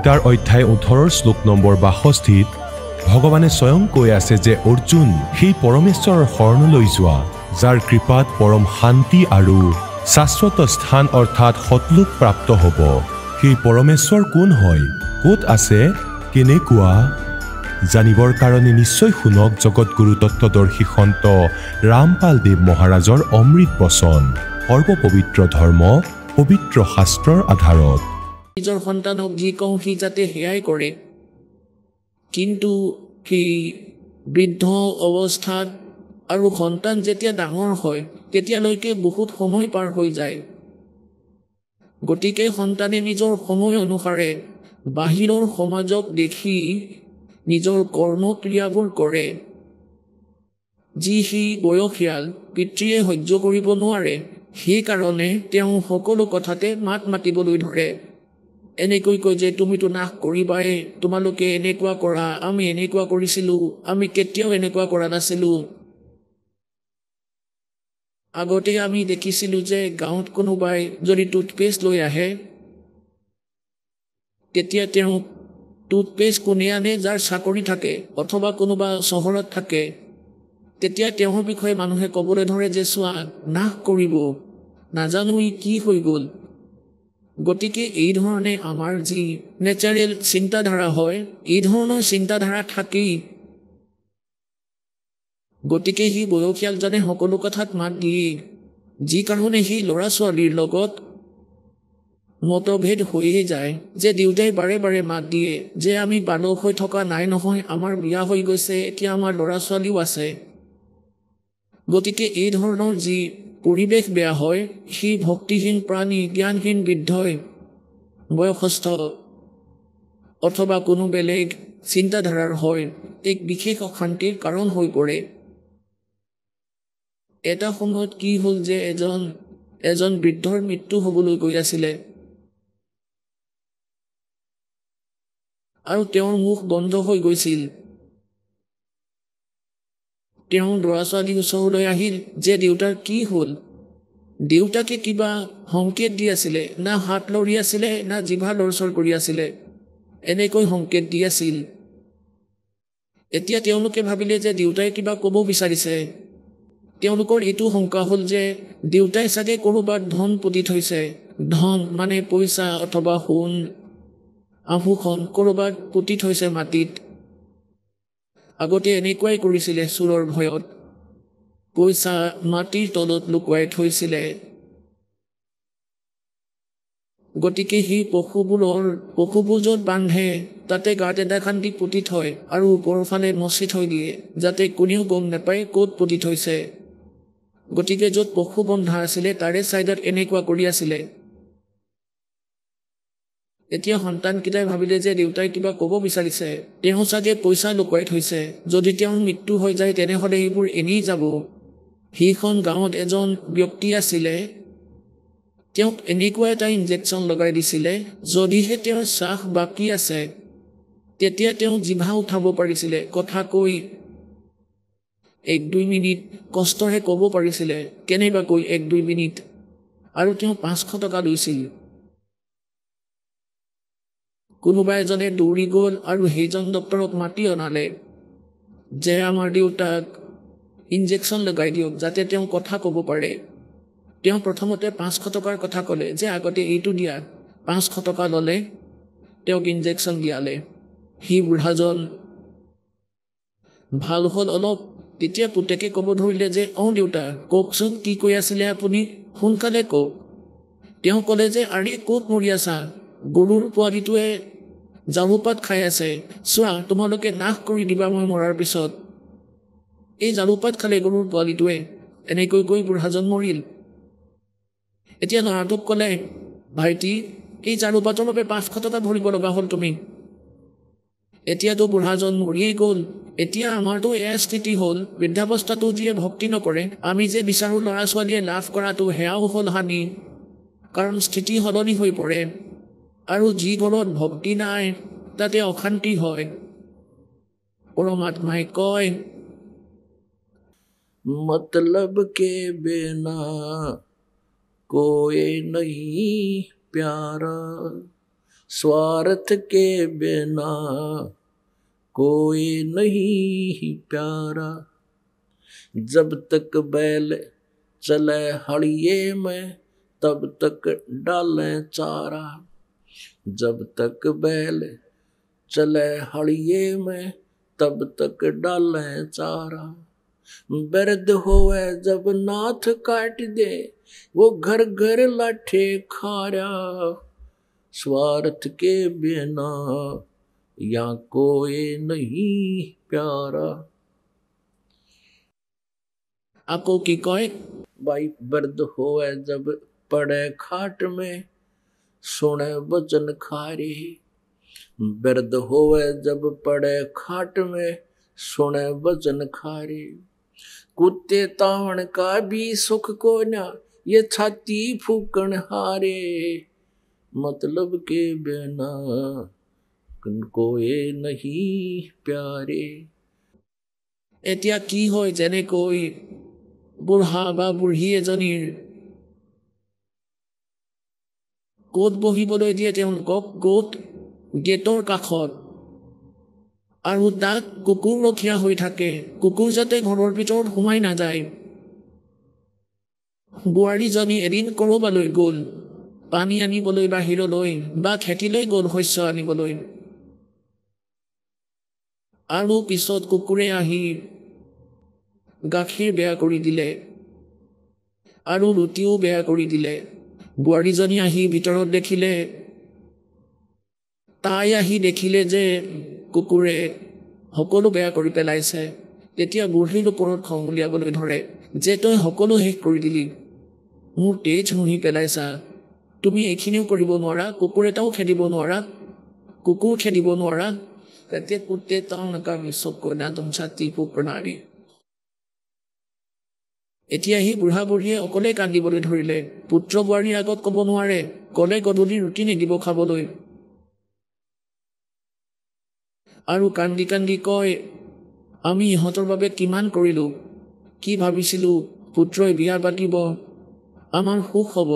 গীতাৰ অধ্যায় 18 শ্লোক নম্বৰ 62 ভগৱানে স্বয়ং কৈ আছে যে অৰ্জুন সেই পৰমেশ্বৰৰ শৰণলৈ যোৱা যাৰ কৃপাত পৰম শান্তি আৰু শাশ্বত স্থান অৰ্থাৎ সতলোক প্ৰাপ্ত হ'ব। সেই পৰমেশ্বৰ কোন হয়, ক'ত আছে, কেনেকুৱা জানিবৰ কাৰণে নিশ্চয় শুনক জগতগুৰু তত্ত্বদৰ্শী সন্ত ৰামপাল দেৱ মহাৰাজৰ অমৃত বচন। সৰ্বপবিত্ৰ ধৰ্ম পবিত্ৰ শাস্ত্ৰৰ আধাৰত নিজৰ সন্তানক যি কওঁ সি যাতে সেয়াই কৰে, কিন্তু সেই বৃদ্ধ অৱস্থাত আৰু সন্তান যেতিয়া ডাঙৰ হয় তেতিয়ালৈকে বহুত সময় পাৰ হৈ যায়। গতিকে সন্তানে নিজৰ সময় অনুসাৰে বাহিৰৰ সমাজক দেখি নিজৰ কৰ্মক্ৰিয়াবোৰ কৰে, যি সি বয়সীয়াল পিতৃয়ে সহ্য কৰিব নোৱাৰে। সেইকাৰণে তেওঁ সকলো কথাতে মাত মাতিবলৈ ধৰে। এনেকৈ কয় যে তুমিতো নাশ কৰিবাই, তোমালোকে এনেকুৱা কৰা, আমি এনেকুৱা কৰিছিলোঁ, আমি কেতিয়াও এনেকুৱা কৰা নাছিলোঁ। আগতে আমি দেখিছিলোঁ যে গাঁৱত কোনোবাই যদি টুথপেষ্ট লৈ আহে তেতিয়া তেওঁ টুথপেষ্ট কোনে আনে যাৰ চাকৰি থাকে অথবা কোনোবা চহৰত থাকে, তেতিয়া তেওঁৰ বিষয়ে মানুহে ক'বলৈ ধৰে যে চোৱা নাশ কৰিব, নাজানো ই কি হৈ গ'ল। গতিকে এই ধৰণে আমাৰ যি নেচাৰেল চিন্তাধাৰা হয়, এই ধৰণৰ চিন্তাধাৰা থাকেই। গতিকে সি বয়সীয়ালজনে সকলো কথাত মাত দিয়ে, যি কাৰণে সি ল'ৰা ছোৱালীৰ লগত মতভেদ হৈয়ে যায় যে দেউতাই বাৰে বাৰে মাত দিয়ে যে আমি বালক হৈ থকা নাই নহয়, আমাৰ বিয়া হৈ গৈছে, এতিয়া আমাৰ ল'ৰা ছোৱালীও আছে। গতিকে এই ধৰণৰ যি পৰিৱেশ বেয়া হয়, সি ভক্তিহীন প্ৰাণী, জ্ঞানহীন বৃদ্ধই, বয়সস্থ অথবা কোনো বেলেগ চিন্তাধাৰাৰ হয় এক বিশেষ অশান্তিৰ কাৰণ হৈ পৰে। এটা সময়ত কি হ'ল যে এজন বৃদ্ধৰ মৃত্যু হ'বলৈ গৈ আছিলে আৰু তেওঁৰ মুখ বন্ধ হৈ গৈছিল। তেওঁ ল'ৰা ছোৱালীৰ ওচৰলৈ আহিল যে দেউতাৰ কি হ'ল। দেউতাকে কিবা সংকেত দি আছিলে, না হাত লৰি আছিলে না জিভা লৰচৰ কৰি আছিলে, এনেকৈ সংকেত দি আছিল। এতিয়া তেওঁলোকে ভাবিলে যে দেউতাই কিবা ক'ব বিচাৰিছে। তেওঁলোকৰ এইটো শংকা হ'ল যে দেউতাই চাগে ক'ৰবাত ধন পুতি থৈছে, ধন মানে পইচা অথবা সোণ আভূষণ ক'ৰবাত পুতি থৈছে মাটিত। আগতে এনেকুৱাই কৰিছিলে চোৰৰ ভয়ত, পইচা মাটিৰ তলত লুকুৱাই থৈছিলে। গতিকে সেই পশুবোৰ য'ত বান্ধে তাতে গাঁত এটা খান্দি পুতি থয় আৰু ওপৰৰ ফালে মচি থৈ দিয়ে যাতে কোনেও গম নাপায় ক'ত পুতি থৈছে। গতিকে য'ত পশু বন্ধা আছিলে তাৰে ছাইডত এনেকুৱা কৰি আছিলে। এতিয়া সন্তানকেইটাই ভাবিলে যে দেউতাই কিবা ক'ব বিচাৰিছে, তেওঁ চাগে পইচা লুকুৱাই থৈছে, যদি তেওঁৰ মৃত্যু হৈ যায় তেনেহ'লে এইবোৰ এনেই যাব। সেইখন গাঁৱত এজন ব্যক্তি আছিলে, তেওঁক এনেকুৱা এটা ইনজেকশ্যন লগাই দিছিলে, যদিহে তেওঁৰ শ্বাস বাকী আছে তেতিয়া তেওঁ জিভা উঠাব পাৰিছিলে, কথা কৈ 1-2 মিনিট কষ্টৰে ক'ব পাৰিছিলে, কেনেবাকৈ 1-2 মিনিট, আৰু তেওঁ 500 টকা লৈছিল। কোনোবা এজনে দৌৰি গ'ল আৰু সেইজন ডক্তৰক মাতি অনালে যে আমাৰ দেউতাক ইনজেকশ্যন লগাই দিয়ক যাতে তেওঁ কথা ক'ব পাৰে। তেওঁ প্ৰথমতে 500 টকাৰ কথা ক'লে যে আগতে এইটো দিয়া, 500 টকা ল'লে, তেওঁক ইনজেকশ্যন দিয়ালে। সি বুঢ়াজন ভাল হ'ল অলপ। তেতিয়া পুতেকে ক'ব ধৰিলে যে দেউতা কওকচোন কি কৈ আছিলে আপুনি, সোনকালে কওক। তেওঁ ক'লে যে আৰে ক'ত মৰি আছা, গৰুৰ পোৱালিটোৱে জালুপাত খাই আছে, চোৱা তোমালোকে নাশ কৰি দিবা মই মৰাৰ পিছত, এই জালুপাত খালে গৰুৰ পোৱালিটোৱে। এনেকৈ কৈ বুঢ়াজন মৰিল। এতিয়া ল'ৰাটোক ক'লে ভাইটি এই জালুপাতৰ বাবে 500 টকা ভৰিব লগা হ'ল তুমি। এতিয়াতো বুঢ়াজন মৰিয়েই গ'ল। এতিয়া আমাৰতো এয়া স্থিতি হ'ল, বৃদ্ধাৱস্থাটো যিয়ে ভক্তি নকৰে, আমি যে বিচাৰোঁ ল'ৰা ছোৱালীয়ে লাভ কৰাটো সেয়াও হ'ল হানি, কাৰণ স্থিতি সলনি হৈ পৰে। আৰু যি ঘৰত ভক্তি নাই তাতে অশান্তি হয়। পৰমাত্মাই কয় মতলব কে বিনা কোই नहीं प्यारा, स्वार्थ के बिना कोई नहीं प्यारा। जब तक बैल चले हड़िए में तब तक डाले चारा। जब तक बैल चले हड़िए में तब तक डाले चारा। बिरध होवे जब नाथ काट दे वो घर घर लाठे खारा। स्वार्थ के बिना या कोई नहीं प्यारा। आपको की कहे भाई बिरध होवे जब पड़े खाट में सुने वचन खारे। बिरध होवे जब पड़े खाट में सुने वचन खारे। कुत्ते तावण का भी सुख को ना ये छाती फूकण हारे। मतलब के बिना कोई नहीं प्यारे। এতিয়া কি হয় যেনেকৈ বুঢ়া বা বুঢ়ী এজনীৰ গোট বহিবলৈ দিয়ে তেওঁলোকক গোট গেটৰ কাষত আৰু তাত কুকুৰ ৰখীয়া হৈ থাকে। কুকুৰ যাতে ঘৰৰ ভিতৰত সোমাই নাযায়। বোৱাৰীজনী এদিন কৰবালৈ গ'ল পানী আনিবলৈ বাহিৰলৈ বা খেতিলৈ গ'ল শস্য আনিবলৈ। আৰু পিছত কুকুৰে আহি গাখীৰ বেয়া কৰি দিলে আৰু ৰুটিও বেয়া কৰি দিলে। বোৱাৰীজনী আহি ভিতৰত দেখিলে তাই আহি দেখিলে যে কুকুৰে সকলো বেয়া কৰি পেলাইছে। তেতিয়া বুঢ়ীৰ ওপৰত খং উলিয়াবলৈ ধৰে যে তই সকলো শেষ কৰি দিলি, মোৰ তেজ মুহি পেলাইছা, তুমি এইখিনিও কৰিব নোৱাৰা, কুকুৰ এটাও খেদিব নোৱাৰা, কুকুৰ খেদিব নোৱাৰা। তেতিয়া কুত্তে তাওন কা মিছক না তুম ছাতি প্ৰণালী। এতিয়া সি বুঢ়া বুঢ়ীয়ে অকলে কান্দিবলৈ ধৰিলে। পুত্ৰ বোৱাৰীৰ আগত ক'ব নোৱাৰে, ক'লে গধূলি ৰুটি নিদিব খাবলৈ। আৰু কান্দি কান্দি কয় আমি ইহঁতৰ বাবে কিমান কৰিলোঁ, কি ভাবিছিলোঁ পুত্ৰই বিয়া পাতিব, আমাৰ সুখ হ'ব।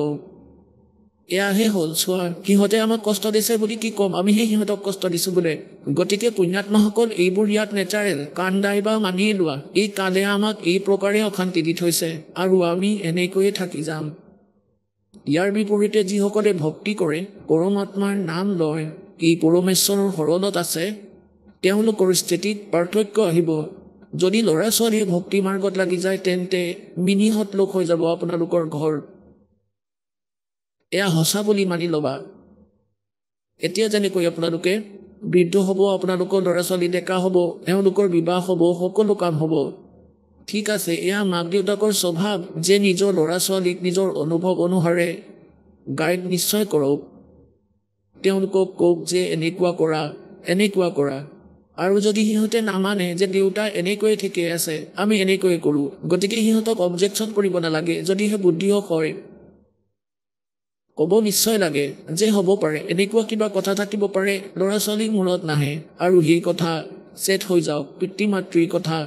এয়াহে হ'ল চোৱা, সিহঁতে আমাক কষ্ট দিছে বুলি কি ক'ম, আমিহে সিহঁতক কষ্ট দিছোঁ বোলে। গতিকে পুণ্যাত্মাসকল এইবোৰ ইয়াত নেচাৰেল, কান্দাই বা মানিয়ে লোৱা। এই কালে আমাক এই প্ৰকাৰে অশান্তি দি থৈছে আৰু আমি এনেকৈয়ে থাকি যাম। ইয়াৰ বিপৰীতে যিসকলে ভক্তি কৰে, পৰমাত্মাৰ নাম লয়, এই পৰমেশ্বৰৰ শৰণত আছে, তেওঁলোকৰ স্থিতিত পাৰ্থক্য আহিব। যদি ল'ৰা ছোৱালীয়ে ভক্তি মাৰ্গত লাগি যায় তেন্তে মিনিহত লোক হৈ যাব আপোনালোকৰ ঘৰ। এয়া সঁচা বুলি মানি ল'বা। এতিয়া যেনেকৈ আপোনালোকে বৃদ্ধ হ'ব, আপোনালোকৰ ল'ৰা ছোৱালী ডেকা হ'ব, তেওঁলোকৰ বিবাহ হ'ব, সকলো কাম হ'ব। ঠিক আছে, এয়া মাক দেউতাকৰ স্বভাৱ যে নিজৰ ল'ৰা ছোৱালীক নিজৰ অনুভৱ অনুসাৰে গাইড নিশ্চয় কৰক। তেওঁলোকক কওক যে এনেকুৱা কৰা, এনেকুৱা কৰা। আৰু যদি সিহঁতে নামানে যে দেউতা এনেকৈয়ে ঠিকে আছে, আমি এনেকৈয়ে কৰোঁ, গতিকে সিহঁতক অবজেকশ্যন কৰিব নালাগে। যদিহে বুদ্ধিও হয় ক'ব নিশ্চয় লাগে যে হ'ব পাৰে, এনেকুৱা কিবা কথা থাকিব পাৰে, ল'ৰা ছোৱালীৰ মূৰত নাহে আৰু সেই কথা ছেট হৈ যাওক, পিতৃ মাতৃৰ কথা।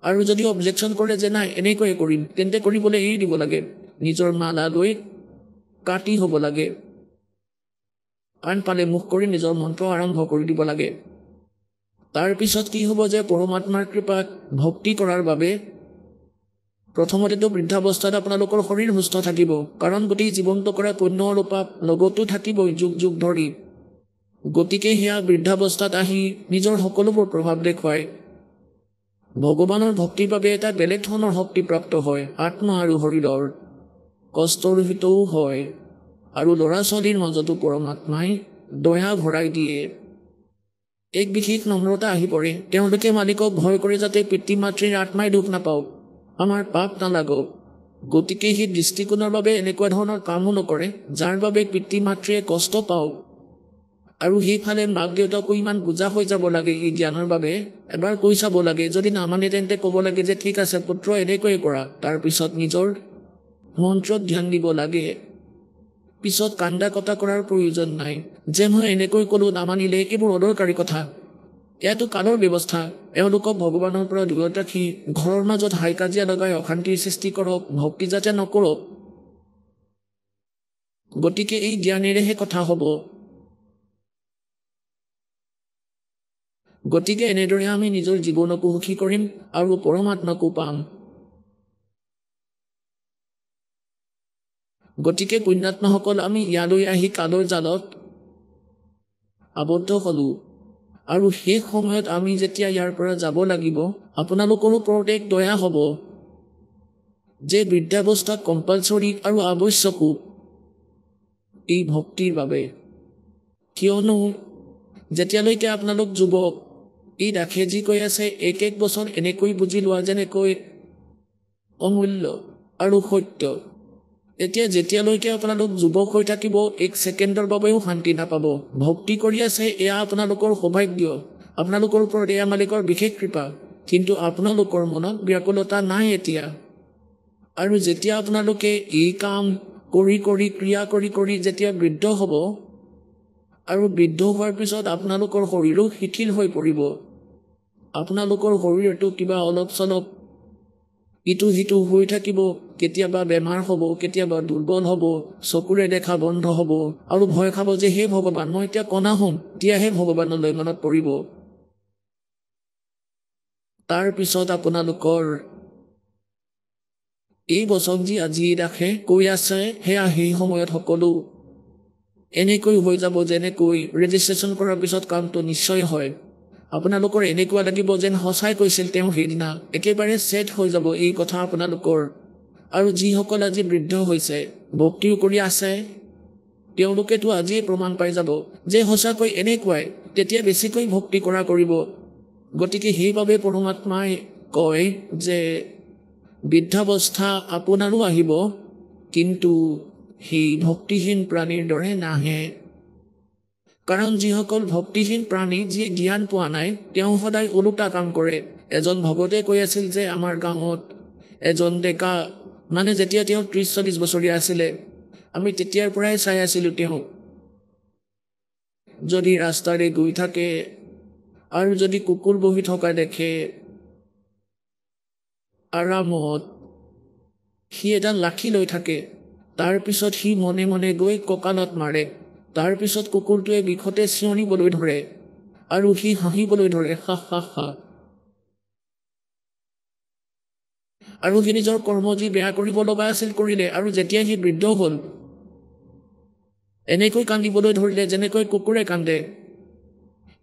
আৰু যদি অবজেকশ্যন কৰে যে নাই এনেকৈয়ে কৰিম, তেন্তে কৰিবলৈ এৰি দিব লাগে। নিজৰ মালা লৈ কাটি হ'ব লাগে, আন পালে মুখ কৰি নিজৰ মন্ত্ৰ আৰম্ভ কৰি দিব লাগে। তাৰ পিছত কি হ'ব যে পৰমাত্মাৰ কৃপাত ভক্তি কৰাৰ বাবে প্ৰথমতেতো বৃদ্ধাৱস্থাত আপোনালোকৰ শৰীৰ সুস্থ থাকিব, কাৰণ গোটেই জীৱনটো কৰা পুণ্য আৰু পাপ লগতো থাকিবই যুগ যুগ ধৰি। গতিকে সেয়া বৃদ্ধাৱস্থাত আহি নিজৰ সকলোবোৰ প্ৰভাৱ দেখুৱায়। ভগৱানৰ ভক্তিৰ বাবে এটা বেলেগ ধৰণৰ শক্তি প্ৰাপ্ত হয়, আত্মা আৰু শৰীৰৰ কষ্টৰহিতও হয়। আৰু ল'ৰা ছোৱালীৰ মাজতো পৰমাত্মাই দয়া ভৰাই দিয়ে। এক বিশেষ নম্ৰতা আহি পৰে। তেওঁলোকে মালিকক ভয় কৰে যাতে পিতৃ মাতৃৰ আত্মাই দুখ নাপাওক, আমাৰ পাপ নালাগক। গতিকে সেই দৃষ্টিকোণৰ বাবে এনেকুৱা ধৰণৰ কামো নকৰে যাৰ বাবে পিতৃ মাতৃয়ে কষ্ট পাওক। আৰু সেইফালে মাক দেউতাকো ইমান বুজা হৈ যাব লাগে এই জ্ঞানৰ বাবে। এবাৰ কৈ চাব লাগে, যদি নামানে তেন্তে ক'ব লাগে যে ঠিক আছে পুত্ৰ এনেকৈয়ে কৰা। তাৰপিছত নিজৰ মন্ত্ৰত ধ্যান দিব লাগে। পিছত কান্দা কটা কৰাৰ প্ৰয়োজন নাই যে মই এনেকৈ ক'লো নামানিলে, এইবোৰ অদৰকাৰী কথা। এয়াতো কালৰ ব্যৱস্থা। এওঁলোকক ভগৱানৰ পৰা দূৰত ৰাখি ঘৰৰ মাজত হাই কাজিয়া লগাই অশান্তিৰ সৃষ্টি কৰক, ভক্তি যাতে নকৰক। গতিকে এই জ্ঞানেৰেহে কথা হ'ব। গতিকে এনেদৰে আমি নিজৰ জীৱনকো সুখী কৰিম আৰু পৰমাত্মাকো পাম। গতিকে পুণ্যাত্মাসকল, আমি ইয়ালৈ আহি কালৰ জালত আবদ্ধ হলো আৰু সেই সময়ত আমি যেতিয়া ইয়াৰ পৰা যাব লাগিব, আপোনালোকৰো ওপৰত এক দয়া হ'ব যে বৃদ্ধাৱস্থা কম্পালচৰি আৰু আৱশ্যকো এই ভক্তিৰ বাবে। কিয়নো যেতিয়ালৈকে আপোনালোক যুৱক, এই দাসে কৈ আছে এক বছৰ এনেকৈ বুজি লোৱা যেনেকৈ অমূল্য আৰু সত্য। এতিয়া যেতিয়ালৈকে আপোনালোক যুৱক হৈ থাকিব, এক ছেকেণ্ডৰ বাবেও শান্তি নাপাব। ভক্তি কৰি আছে, এয়া আপোনালোকৰ সৌভাগ্য, আপোনালোকৰ ওপৰত এয়া মালিকৰ বিশেষ কৃপা। কিন্তু আপোনালোকৰ মনত ব্যাকুলতা নাই এতিয়া। আৰু যেতিয়া আপোনালোকে এই কাম কৰি কৰি, ক্ৰিয়া কৰি কৰি যেতিয়া বৃদ্ধ হ'ব, আৰু বৃদ্ধ হোৱাৰ পিছত আপোনালোকৰ শৰীৰো শিথিল হৈ পৰিব, আপোনালোকৰ শৰীৰটো কিবা অলপ চলপ ইটো সিটো হৈ থাকিব, কেতিয়াবা বেমাৰ হ'ব, কেতিয়াবা দুৰ্বল হ'ব, চকুৰে দেখা বন্ধ হ'ব, আৰু ভয় খাব যে হে ভগৱান, মই এতিয়া কণা হ'ম, এতিয়াহে ভগৱানলৈ মনত পৰিব। তাৰ পিছত আপোনালোকৰ এই বছৰ যি আজি দাসে কৈ আছে, সেয়া সেই সময়ত সকলো এনেকৈ হৈ যাব যেনেকৈ ৰেজিষ্ট্ৰেশ্যন কৰাৰ পিছত কামটো নিশ্চয় হয়। আপোনালোকৰ এনেকুৱা লাগিব যেন সঁচাই কৈছিল তেওঁ সেইদিনা, একেবাৰে ছেট হৈ যাব এই কথা আপোনালোকৰ। আৰু যিসকল আজি বৃদ্ধ হৈছে, ভক্তিও কৰি আছে, তেওঁলোকেতো আজিয়ে প্ৰমাণ পাই যাব যে সঁচাকৈ এনেকুৱাই, তেতিয়া বেছিকৈ ভক্তি কৰা কৰিব। গতিকে সেইবাবে পৰমাত্মাই কয় যে বৃদ্ধাৱস্থা আপোনাৰো আহিব, কিন্তু সেই ভক্তিহীন প্ৰাণীৰ দৰে নাহে। কাৰণ যিসকল ভক্তিহীন প্ৰাণী, যিয়ে জ্ঞান পোৱা নাই, তেওঁ সদায় ওলোটা কাম কৰে। এজন ভগতে কৈ আছিল যে আমাৰ গাঁৱত এজন ডেকা, মানে যেতিয়া তেওঁ 30-40 বছৰীয়া আছিলে, আমি তেতিয়াৰ পৰাই চাই আছিলোঁ তেওঁ যদি ৰাস্তাৰে গৈ থাকে আৰু যদি কুকুৰ বহি থকা দেখে, আৰামত সি এডাল লাঠি লৈ থাকে, তাৰপিছত সি মনে মনে গৈ কঁকালত মাৰে, তাৰপিছত কুকুৰটোৱে বিষতে চিঞৰিবলৈ ধৰে আৰু সি হাঁহিবলৈ ধৰে, হা হা হা। আৰু সি নিজৰ কৰ্ম যি বেয়া কৰিব লগা আছিল কৰিলে, আৰু যেতিয়া সি বৃদ্ধ হ'ল, এনেকৈ কান্দিবলৈ ধৰিলে যেনেকৈ কুকুৰে কান্দে।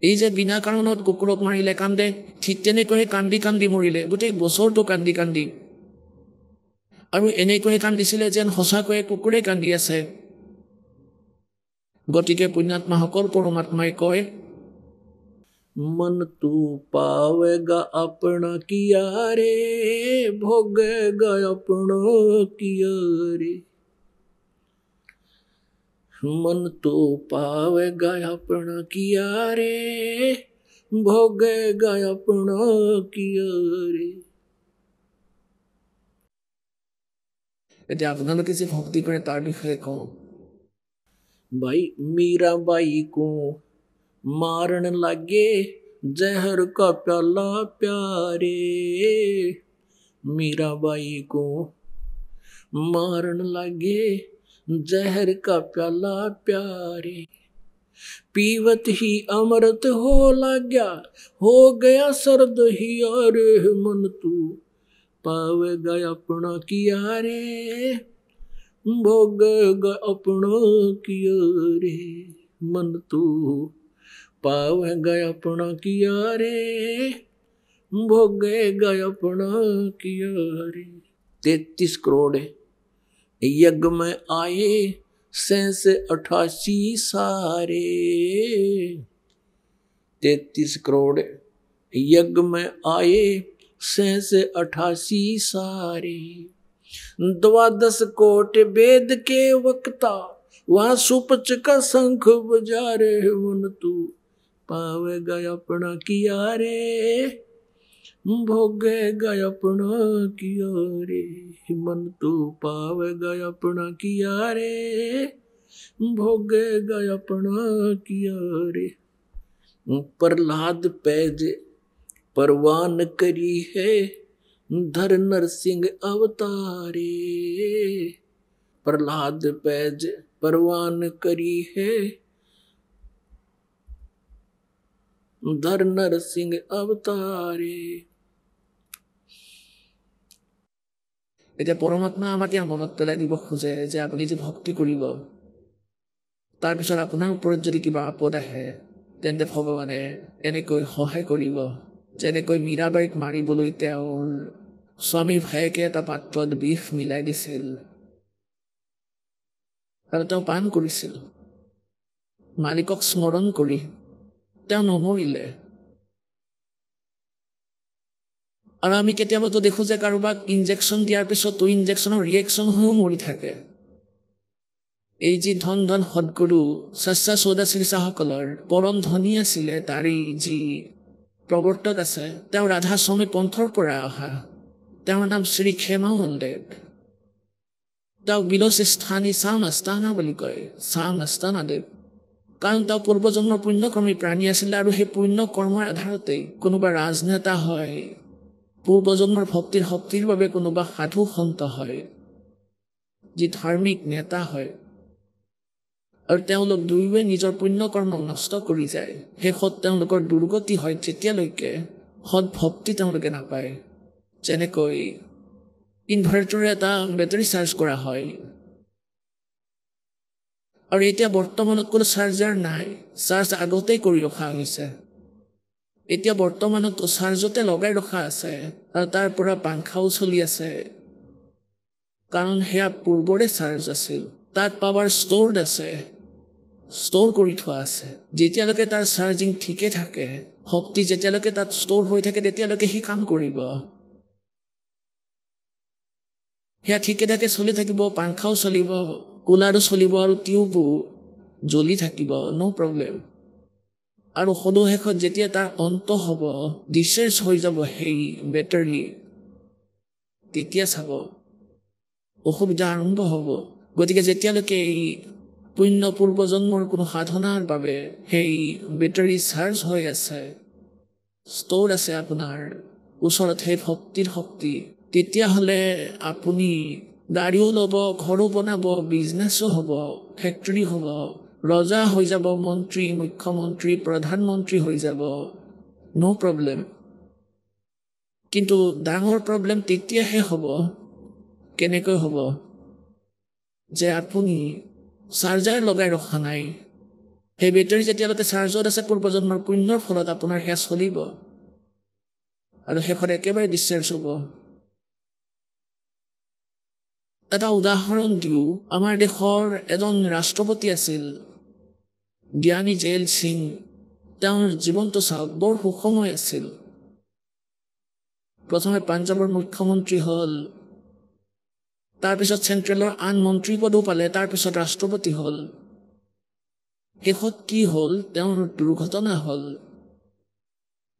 এই যে বিনা কাৰণত কুকুৰক মাৰিলে কান্দে, ঠিক তেনেকৈয়ে কান্দি কান্দি মৰিলে, গোটেই বছৰটো কান্দি কান্দি। আৰু এনেকৈয়ে কান্দিছিলে যেন সঁচাকৈয়ে কুকুৰে কান্দি আছে। গতিকে পুণ্যাত্মাসকল, পৰমাত্মাই কয়, मन तू पावेगा अपना किया रे, भोगेगा अपना किया रे। मन तू पावेगा अपना किया रे, भोगेगा अपना किया रे। এতিয়া আপোনালোকে যে ভক্তি কৰে তাৰ বিষয়ে কওঁ। भाई मीराबाई को मारन लगे जहर का प्याला प्यारे, मीराबाई को मारन लगे जहर का प्याला प्यारे, पीवत ही अमृत हो लग्या, हो गया सर्द ही अरे, मन तू पावेगा अपना किया रे, भोगेगा अपना किया रे। मन तू पावेगा अपना किया रे, भोगेगा अपना किया रे। 33 करोड़ यज्ञ में आए, 88 सारे। 33 करोड़ यज्ञ में आए, 88 सारे। 12 कोट वेद के वक्ता, वहाँ सुपच का शंख बजा रे, मन तू पावेगा अपना किया रे, भोगेगा अपना किया रे। मन तू पावेगा अपना किया रे, भोगेगा अपना किया रे। प्रहलाद पैज परवान करी है, धर नरसिंह अवतारे। प्रहलाद पैज परवान करी है, ধৰ্ণৰ সিং অৱতাৰে। এতিয়া পৰমাত্মা আমাক মনত পেলাই দিব খোজে যে আপুনি যে ভক্তি কৰিব, তাৰপিছত আপোনাৰ ওপৰত যদি কিবা আপদ আহে তেন্তে ভগৱানে এনেকৈ সহায় কৰিব। যেনেকৈ মীৰাবাইক মাৰিবলৈ তেওঁৰ স্বামী ভায়েকে এটা পাত্ৰত বিষ মিলাই দিছিল আৰু তেওঁ পান কৰিছিল। মালিকক স্মৰণ কৰি তেওঁ নমৰিলে। আৰু আমি কেতিয়াবাতো দেখো যে কাৰোবাক ইনজেকশ্যন দিয়াৰ পিছতো ইনজেকশ্যনৰ ৰিয়েকশ্যন হৈও মৰি থাকে। এই যি ধন ধন সদগুৰু সচ্চা চৌদা চিকিৎসাসকলৰ পৰম ধনী আছিলে, তাৰে যি প্ৰৱৰ্তক আছে তেওঁ ৰাধা স্বামী পন্থৰ পৰা অহা, তেওঁৰ নাম শ্ৰী ক্ষেমানন্দেৱ। তেওঁক বিলচি স্থানী চাম আস্থানা বুলি কয়, চাম আস্থানাদেৱ। কাৰণ তেওঁ পূৰ্বজন্মৰ পুণ্যকৰ্মী প্ৰাণী আছিলে আৰু সেই পুণ্য কৰ্মৰ আধাৰতেই কোনোবা ৰাজনেতা হয়, পূৰ্বজন্মৰ ভক্তিৰ শক্তিৰ বাবে কোনোবা সাধু সন্ত হয়, যি ধাৰ্মিক নেতা হয়। আৰু তেওঁলোক দুয়োৱে নিজৰ পুণ্য কৰ্ম নষ্ট কৰি যায়। শেষত তেওঁলোকৰ দুৰ্গতি হয় যেতিয়ালৈকে সৎ ভক্তি তেওঁলোকে নাপায়। যেনেকৈ ইনভাৰ্টাৰে এটা বেটাৰী চাৰ্জ কৰা হয় আৰু এতিয়া বৰ্তমানত কোনো চাৰ্জাৰ নাই, চাৰ্জ আগতেই কৰি ৰখা হৈছে। এতিয়া বৰ্তমানত চাৰ্জতে লগাই ৰখা আছে আৰু তাৰ পৰা পাংখাও চলি আছে, কাৰণ সেয়া পূৰ্বৰে চাৰ্জ আছিল। তাত পাৱাৰ ষ্ট'ৰ্ড আছে, ষ্ট'ৰ কৰি থোৱা আছে। যেতিয়ালৈকে তাৰ চাৰ্জিং ঠিকে থাকে, শক্তি যেতিয়ালৈকে তাত ষ্ট'ৰ হৈ থাকে তেতিয়ালৈকে সি কাম কৰিব। সেয়া ঠিকে থাকে চলি থাকিব, পাংখাও চলিব, কুলাৰো চলিব আৰু টিউবো জ্বলি থাকিব, ন' প্ৰব্লেম। আৰু সদুশেষত যেতিয়া তাৰ অন্ত হ'ব, ডিচাৰ্জ হৈ যাব সেই বেটাৰী, তেতিয়া চাব অসুবিধা আৰম্ভ হ'ব। গতিকে যেতিয়ালৈকে এই পুণ্য পূৰ্বজন্মৰ কোনো সাধনাৰ বাবে সেই বেটাৰী চাৰ্জ হৈ আছে, ষ্ট'ৰ আছে আপোনাৰ ওচৰত সেই ভক্তিৰ শক্তি, তেতিয়াহ'লে আপুনি গাড়ীও ল'ব, ঘৰো বনাব, বিজনেছো হ'ব, ফেক্টৰী হ'ব, ৰজা হৈ যাব, মন্ত্ৰী, মুখ্যমন্ত্ৰী, প্ৰধানমন্ত্ৰী হৈ যাব, ন' প্ৰব্লেম। কিন্তু ডাঙৰ প্ৰব্লেম তেতিয়াহে হ'ব, কেনেকৈ হ'ব, যে আপুনি চাৰ্জাৰ লগাই ৰখা নাই। সেই বেটাৰী যেতিয়ালৈকে চাৰ্জত আছে পূৰ্বজন্মৰ পুণ্যৰ ফলত আপোনাৰ সেয়া চলিব আৰু শেষত একেবাৰে ডিচাৰ্জ হ'ব। এটা উদাহৰণ দিওঁ, আমাৰ দেশৰ এজন ৰাষ্ট্ৰপতি আছিল জ্ঞানী জেইল সিং। তেওঁৰ জীৱনটো চাওক, বৰ সুখময় আছিল। প্ৰথমে পাঞ্জাৱৰ মুখ্যমন্ত্ৰী হ'ল, তাৰপিছত চেণ্ট্ৰেলৰ আন মন্ত্ৰী পদো পালে, তাৰপিছত ৰাষ্ট্ৰপতি হ'ল। শেষত কি হ'ল, তেওঁৰ দুৰ্ঘটনা হ'ল।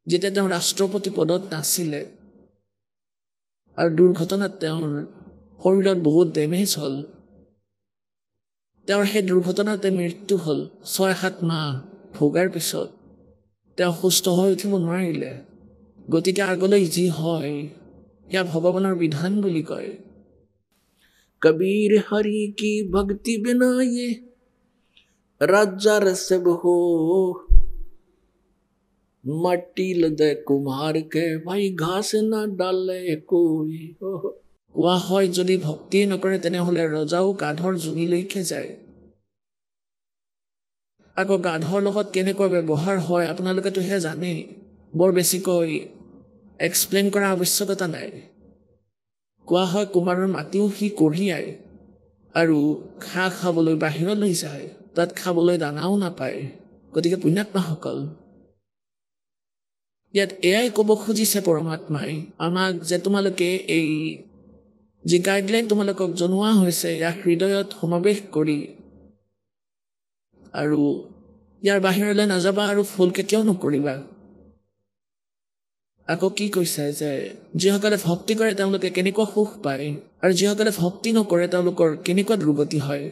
যেতিয়া তেওঁ ৰাষ্ট্ৰপতি পদত নাছিলে আৰু দুৰ্ঘটনাত তেওঁৰ শৰীৰত বহুত ডেমেজ হ'ল, তেওঁৰ সেই দুৰ্ঘটনাতে মৃত্যু হ'ল। 6-7 মাহ ভোগাৰ পিছত তেওঁ সুস্থ হৈ উঠিব নোৱাৰিলে। গতিকে আগলৈ যি হয় সেয়া ভগৱানৰ বিধান বুলি কয়। কবীৰ হৰি কি ভক্তি বিনা য়ে ৰাজাৰ সব হো, মাটি লদে কুমাৰ কে ভাই ঘাস না ডালে কৈ। কোৱা হয় যদি ভক্তি নকৰে তেনেহ'লে ৰজাও গাধৰ জুনিলৈকে যায়। আকৌ গাধৰ লগত কেনেকুৱা ব্যৱহাৰ হয় আপোনালোকেতো সেয়া জানেই, বৰ বেছিকৈ এক্সপ্লেইন কৰা আৱশ্যকতা নাই। কোৱা হয় কুমাৰৰ মাটিও সি কঢ়িয়ায় আৰু ঘাঁহ খাবলৈ বাহিৰলৈ যায়, তাত খাবলৈ দানাও নাপায়। গতিকে পুণ্যাত্মাসকল, ইয়াত এয়াই ক'ব খুজিছে পৰমাত্মাই আমাক যে তোমালোকে এই যি গাইডলাইন তোমালোকক জনোৱা হৈছে ইয়াক হৃদয়ত সমাৱেশ কৰি আৰু ইয়াৰ বাহিৰলৈ নাযাবা আৰু ভুল কেতিয়াও নকৰিবা। আকৌ কি কৈছে যে যিসকলে ভক্তি কৰে তেওঁলোকে কেনেকুৱা সুখ পায় আৰু যিসকলে ভক্তি নকৰে তেওঁলোকৰ কেনেকুৱা দুৰ্গতি হয়।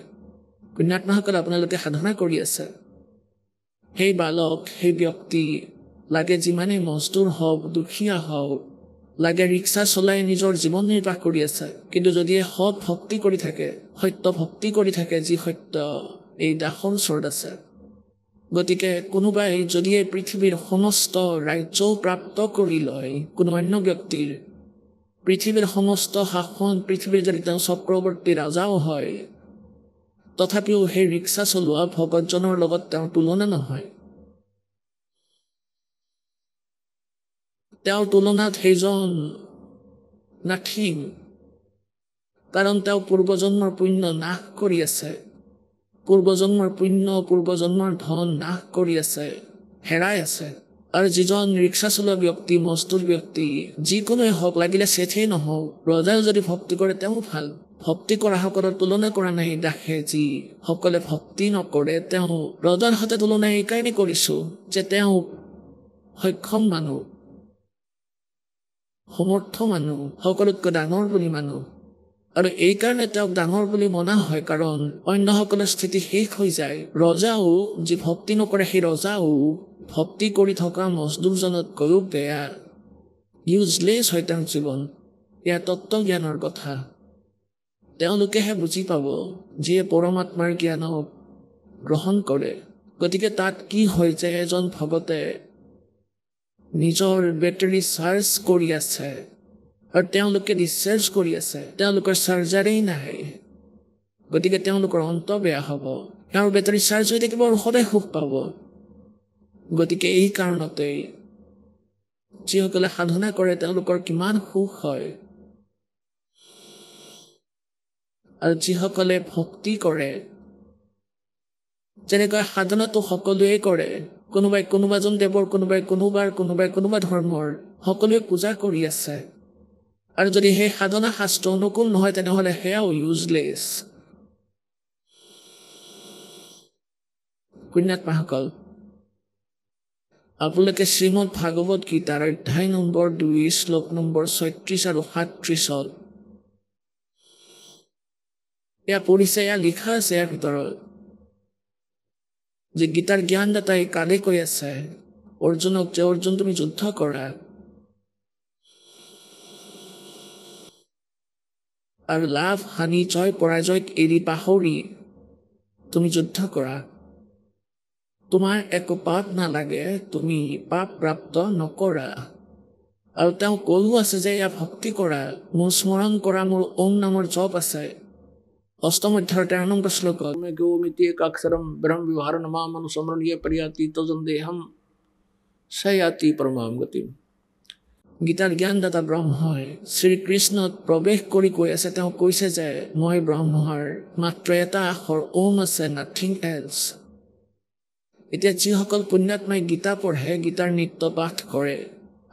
পুণ্যাত্মাসকল, আপোনালোকে সাধনা কৰি আছে, সেই বালক, সেই ব্যক্তি লাগে যিমানেই মজদুৰ হওক, দুখীয়া হওক, লাগে ৰিক্সা চলাই নিজৰ জীৱন নিৰ্বাহ কৰি আছে, কিন্তু যদি সৎ ভক্তি কৰি থাকে, সত্য ভক্তি কৰি থাকে, যি সত্য এই দাসৰ ওচৰত আছে, গতিকে কোনোবাই যদি এই পৃথিৱীৰ সমস্ত ৰাজ্যও প্ৰাপ্ত কৰি লয় কোনো অন্য ব্যক্তিৰ পৃথিৱীৰ সমস্ত শাসন পৃথিৱীৰ যদি তেওঁ চক্ৰৱৰ্তী ৰাজাও হয় তথাপিও সেই ৰিক্সা চলোৱা ভগতজনৰ লগত তেওঁৰ তুলনা নহয় তেওঁৰ তুলনাত সেইজন নাথিং কাৰণ তেওঁ পূৰ্বজন্মৰ পুণ্য নাশ কৰি আছে পূৰ্বজন্মৰ পুণ্য পূৰ্বজন্মৰ ধন নাশ কৰি আছে হেৰাই আছে আৰু যিজন ৰিক্সা চলোৱা ব্যক্তি মজদুৰ ব্যক্তি যিকোনোৱে হওক লাগিলে চেঠেই নহওক ৰজাও যদি ভক্তি কৰে তেওঁ ভাল ভক্তি কৰা সকলৰ তুলনা কৰা নাই দাসে যি সকলে ভক্তি নকৰে তেওঁ ৰজাৰ সৈতে তুলনা এইকাৰণে কৰিছো যে তেওঁ সক্ষম মানুহ সমৰ্থ মানুহ সকলোতকৈ ডাঙৰ বুলি মানুহ আৰু এইকাৰণে তেওঁক ডাঙৰ বুলি মনা হয় কাৰণ অন্যসকলৰ স্থিতি শেষ হৈ যায় ৰজাও যি ভক্তি নকৰে সেই ৰজাও ভক্তি কৰি থকা মজদুৰজনতকৈও বেয়া ইউজলেছ হয় তেওঁৰ জীৱন এয়া তত্ত্বজ্ঞানৰ কথা তেওঁলোকেহে বুজি পাব যিয়ে পৰমাত্মাৰ জ্ঞানক গ্ৰহণ কৰে গতিকে তাত কি হয় যে এজন ভগতে নিজৰ বেটাৰী চাৰ্জ কৰি আছে আৰু তেওঁলোকে ডিচাৰ্জ কৰি আছে তেওঁলোকৰ চাৰ্জাৰেই নাই গতিকে তেওঁলোকৰ অন্ত বেয়া হ'ব আৰু বেটাৰী চাৰ্জ হৈ থাকিব আৰু সদায় সুখ পাব গতিকে এই কাৰণতেই যিসকলে সাধনা কৰে তেওঁলোকৰ কিমান সুখ হয় আৰু যিসকলে ভক্তি কৰে যেনেকৈ সাধনাটো সকলোৱে কৰে কোনোবাই কোনোবাজন দেৱৰ কোনোবাই কোনোবা ধৰ্মৰ সকলোৱে পূজা কৰি আছে আৰু যদি সেই সাধনা শাস্ত্ৰ অনুকূল নহয় তেনেহ'লে সেয়াও ইউজলেছ পুণ্যাত্মাসকল আপোনালোকে শ্ৰীমদ ভাগৱত গীতাৰ অধ্যায় নম্বৰ 2 শ্লোক নম্বৰ 36 আৰু 37 এয়া পঢ়িছে এয়া লিখা আছে ইয়াৰ ভিতৰত যে গীতাৰ জ্ঞানদাতাই কালে কৈ আছে অৰ্জুনক যে অৰ্জুন তুমি যুদ্ধ কৰা আৰু লাভ হানি জয় পৰাজয়ক এৰি পাহৰি তুমি যুদ্ধ কৰা তোমাৰ একো পাপ নালাগে তুমি পাপ প্ৰাপ্ত নকৰা আৰু তেওঁ কলো আছে যে এয়া ভক্তি কৰা মোৰ স্মৰণ কৰা মোৰ ওম নামৰ জপ আছে অষ্টম অধ্যায়ৰ 13 নম্বৰ শ্লোকত মে গোমিতি একাক্ষৰম ব্ৰহ্ম বিভাৰ নমামনুসমৰণীয় পৰ্যাতি তজন্দেহম সয়াতি পৰমাম গতিম গীতাৰ জ্ঞানদাতা ব্ৰহ্মই শ্ৰীকৃষ্ণত প্ৰৱেশ কৰি কৈ আছে তেওঁ কৈছে যে মই ব্ৰহ্মৰ মাত্ৰ এটা আখৰ ওম আছে নাথিং এলছ এতিয়া যিসকল পুণ্যাত্মাই গীতা পঢ়ে গীতাৰ নিত্য পাঠ কৰে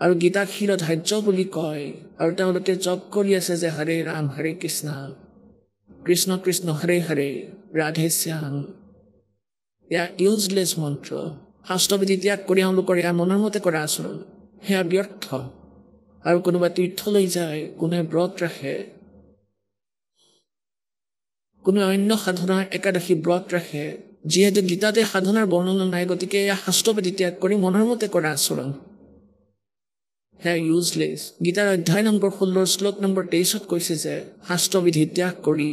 আৰু গীতাক শিৰধাৰ্য বুলি কয় আৰু তেওঁলোকে জপ কৰি আছে যে হৰে ৰাম হৰে কৃষ্ণ কৃষ্ণ কৃষ্ণ হৰে হৰে ৰাধে শ্যাম এয়া ইউজলেছ মন্ত্ৰ শাস্ত্ৰবিধি ত্যাগ কৰি তেওঁলোকৰ এয়া মনৰ মতে কৰা আচৰণ সেয়া ব্যৰ্থ আৰু কোনোবা তীৰ্থলৈ যায় কোনে ব্ৰত ৰাখে কোনো অন্য সাধনাৰ একাদশী ব্ৰত ৰাখে যিহেতু গীতাতে সাধনাৰ বৰ্ণনা নাই গতিকে এয়া শাস্ত্ৰবিধি ত্যাগ কৰি মনৰ মতে কৰা আচৰণ সেয়া ইউজলেছ গীতাৰ অধ্যায় নম্বৰ 16 শ্লোক নম্বৰ 23 কৈছে যে শাস্ত্ৰবিধি ত্যাগ কৰি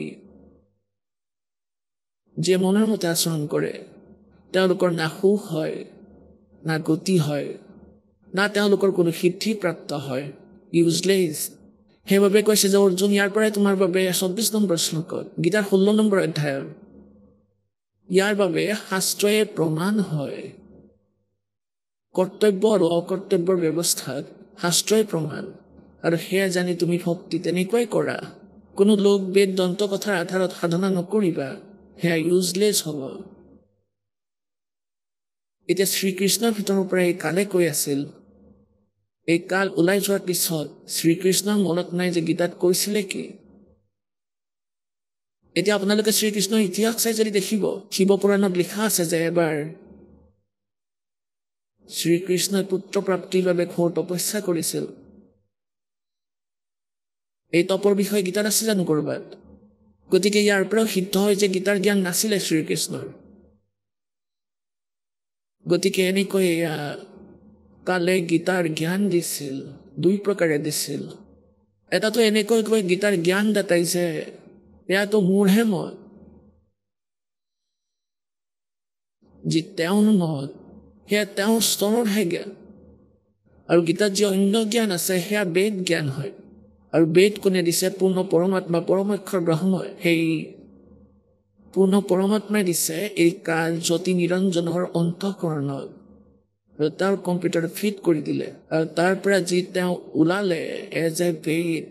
যিয়ে মনৰ মতে আচৰণ কৰে তেওঁলোকৰ না সুখ হয় না গতি হয় না তেওঁলোকৰ কোনো সিদ্ধি প্ৰাপ্ত হয় ইউজলেছ সেইবাবে কৈছে যে অৰ্জুন ইয়াৰ পৰাই তোমাৰ বাবে 24 নম্বৰ শ্লোকত গীতাৰ 16 নম্বৰ অধ্যায় ইয়াৰ বাবে শাস্ত্ৰয়ে প্ৰমাণ হয় কৰ্তব্য আৰু অকৰ্তব্যৰ ব্যৱস্থাত শাস্ত্ৰই প্ৰমাণ আৰু সেয়া জানি তুমি ভক্তি তেনেকৈ কৰা কোনো লোক বেদ দন্ত কথাৰ আধাৰত সাধনা নকৰিবা সেয়া ইউজলেছ হ'ব এতিয়া শ্ৰীকৃষ্ণৰ ভিতৰৰ পৰা এই কালে কৈ আছিল এই কাল ওলাই যোৱাৰ পিছত শ্ৰীকৃষ্ণৰ মনত নাই যে গীতাত কৈছিলে কি এতিয়া আপোনালোকে শ্ৰীকৃষ্ণৰ ইতিহাস চাই যদি দেখিব শিৱপুৰাণত লিখা আছে যে এবাৰ শ্ৰীকৃষ্ণই পুত্ৰ প্ৰাপ্তিৰ বাবে ঘোৰ তপস্যা কৰিছিল এই তপৰ বিষয়ে গীতাত আছে জানো কৰবাত গতিকে ইয়াৰ পৰাও সিদ্ধ হয় যে গীতাৰ জ্ঞান নাছিলে শ্ৰীকৃষ্ণৰ গতিকে এনেকৈ কালে গীতাৰ জ্ঞান দিছিল দুই প্ৰকাৰে দিছিল এটাতো এনেকৈ কৈ গীতাৰ জ্ঞান দাতাইছে এয়াতো মোৰহে মত যি তেওঁৰ নহয় সেয়া তেওঁৰ স্তৰৰহে জ্ঞান আৰু গীতাত যি অন্য জ্ঞান আছে সেয়া বেদ জ্ঞান হয় আৰু বেদ কোনে দিছে পূৰ্ণ পৰমাত্মা পৰমাক্ষৰ ব্ৰহ্মই সেই পূৰ্ণ পৰমাত্মাই দিছে এই কাল জ্যোতি নিৰঞ্জনৰ অন্তঃকৰণত আৰু তাৰ কম্পিউটাৰত ফিট কৰি দিলে আৰু তাৰ পৰা যি তেওঁ ওলালে এজ এ বেদ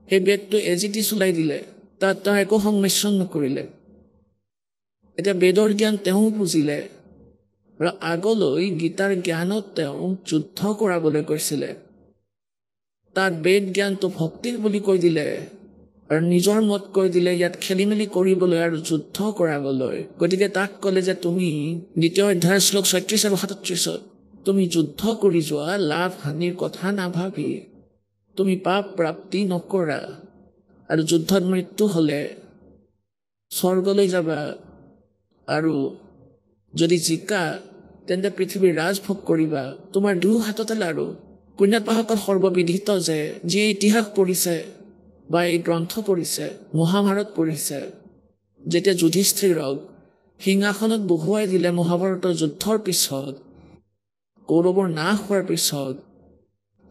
সেই বেদটো এজিটি চলাই দিলে তাত তেওঁ একো সংমিশ্ৰণ নকৰিলে এতিয়া বেদৰ জ্ঞান তেওঁ বুজিলে আৰু আগলৈ গীতাৰ জ্ঞানত তেওঁ যুদ্ধ কৰাবলৈ কৈছিলে তাত বেদ জ্ঞানটো ভক্তিৰ বুলি কৈ দিলে আৰু নিজৰ মত কৈ দিলে ইয়াত খেলি মেলি কৰিবলৈ আৰু যুদ্ধ কৰাবলৈ গতিকে তাক ক'লে যে তুমি দ্বিতীয় অধ্যায়ৰ শ্লোক ৩৬ আৰু ৩৭ তুমি যুদ্ধ কৰি যোৱা লাভ হানিৰ কথা নাভাবি তুমি পাপ প্ৰাপ্তি নকৰা আৰু যুদ্ধত মৃত্যু হ'লে স্বৰ্গলৈ যাবা আৰু যদি জিকা তেন্তে পৃথিৱীৰ ৰাজভোগ কৰিবা তোমাৰ দুয়ো হাততে লাৰু পুণ্যাত্মাসকল সৰ্ববিদিত যে যিয়ে ইতিহাস পঢ়িছে বা এই গ্ৰন্থ পঢ়িছে মহাভাৰত পঢ়িছে যেতিয়া যুধিষ্ঠিৰক সিংহাসনত বহুৱাই দিলে মহাভাৰতৰ যুদ্ধৰ পিছত কৌৰৱৰ নাশ হোৱাৰ পিছত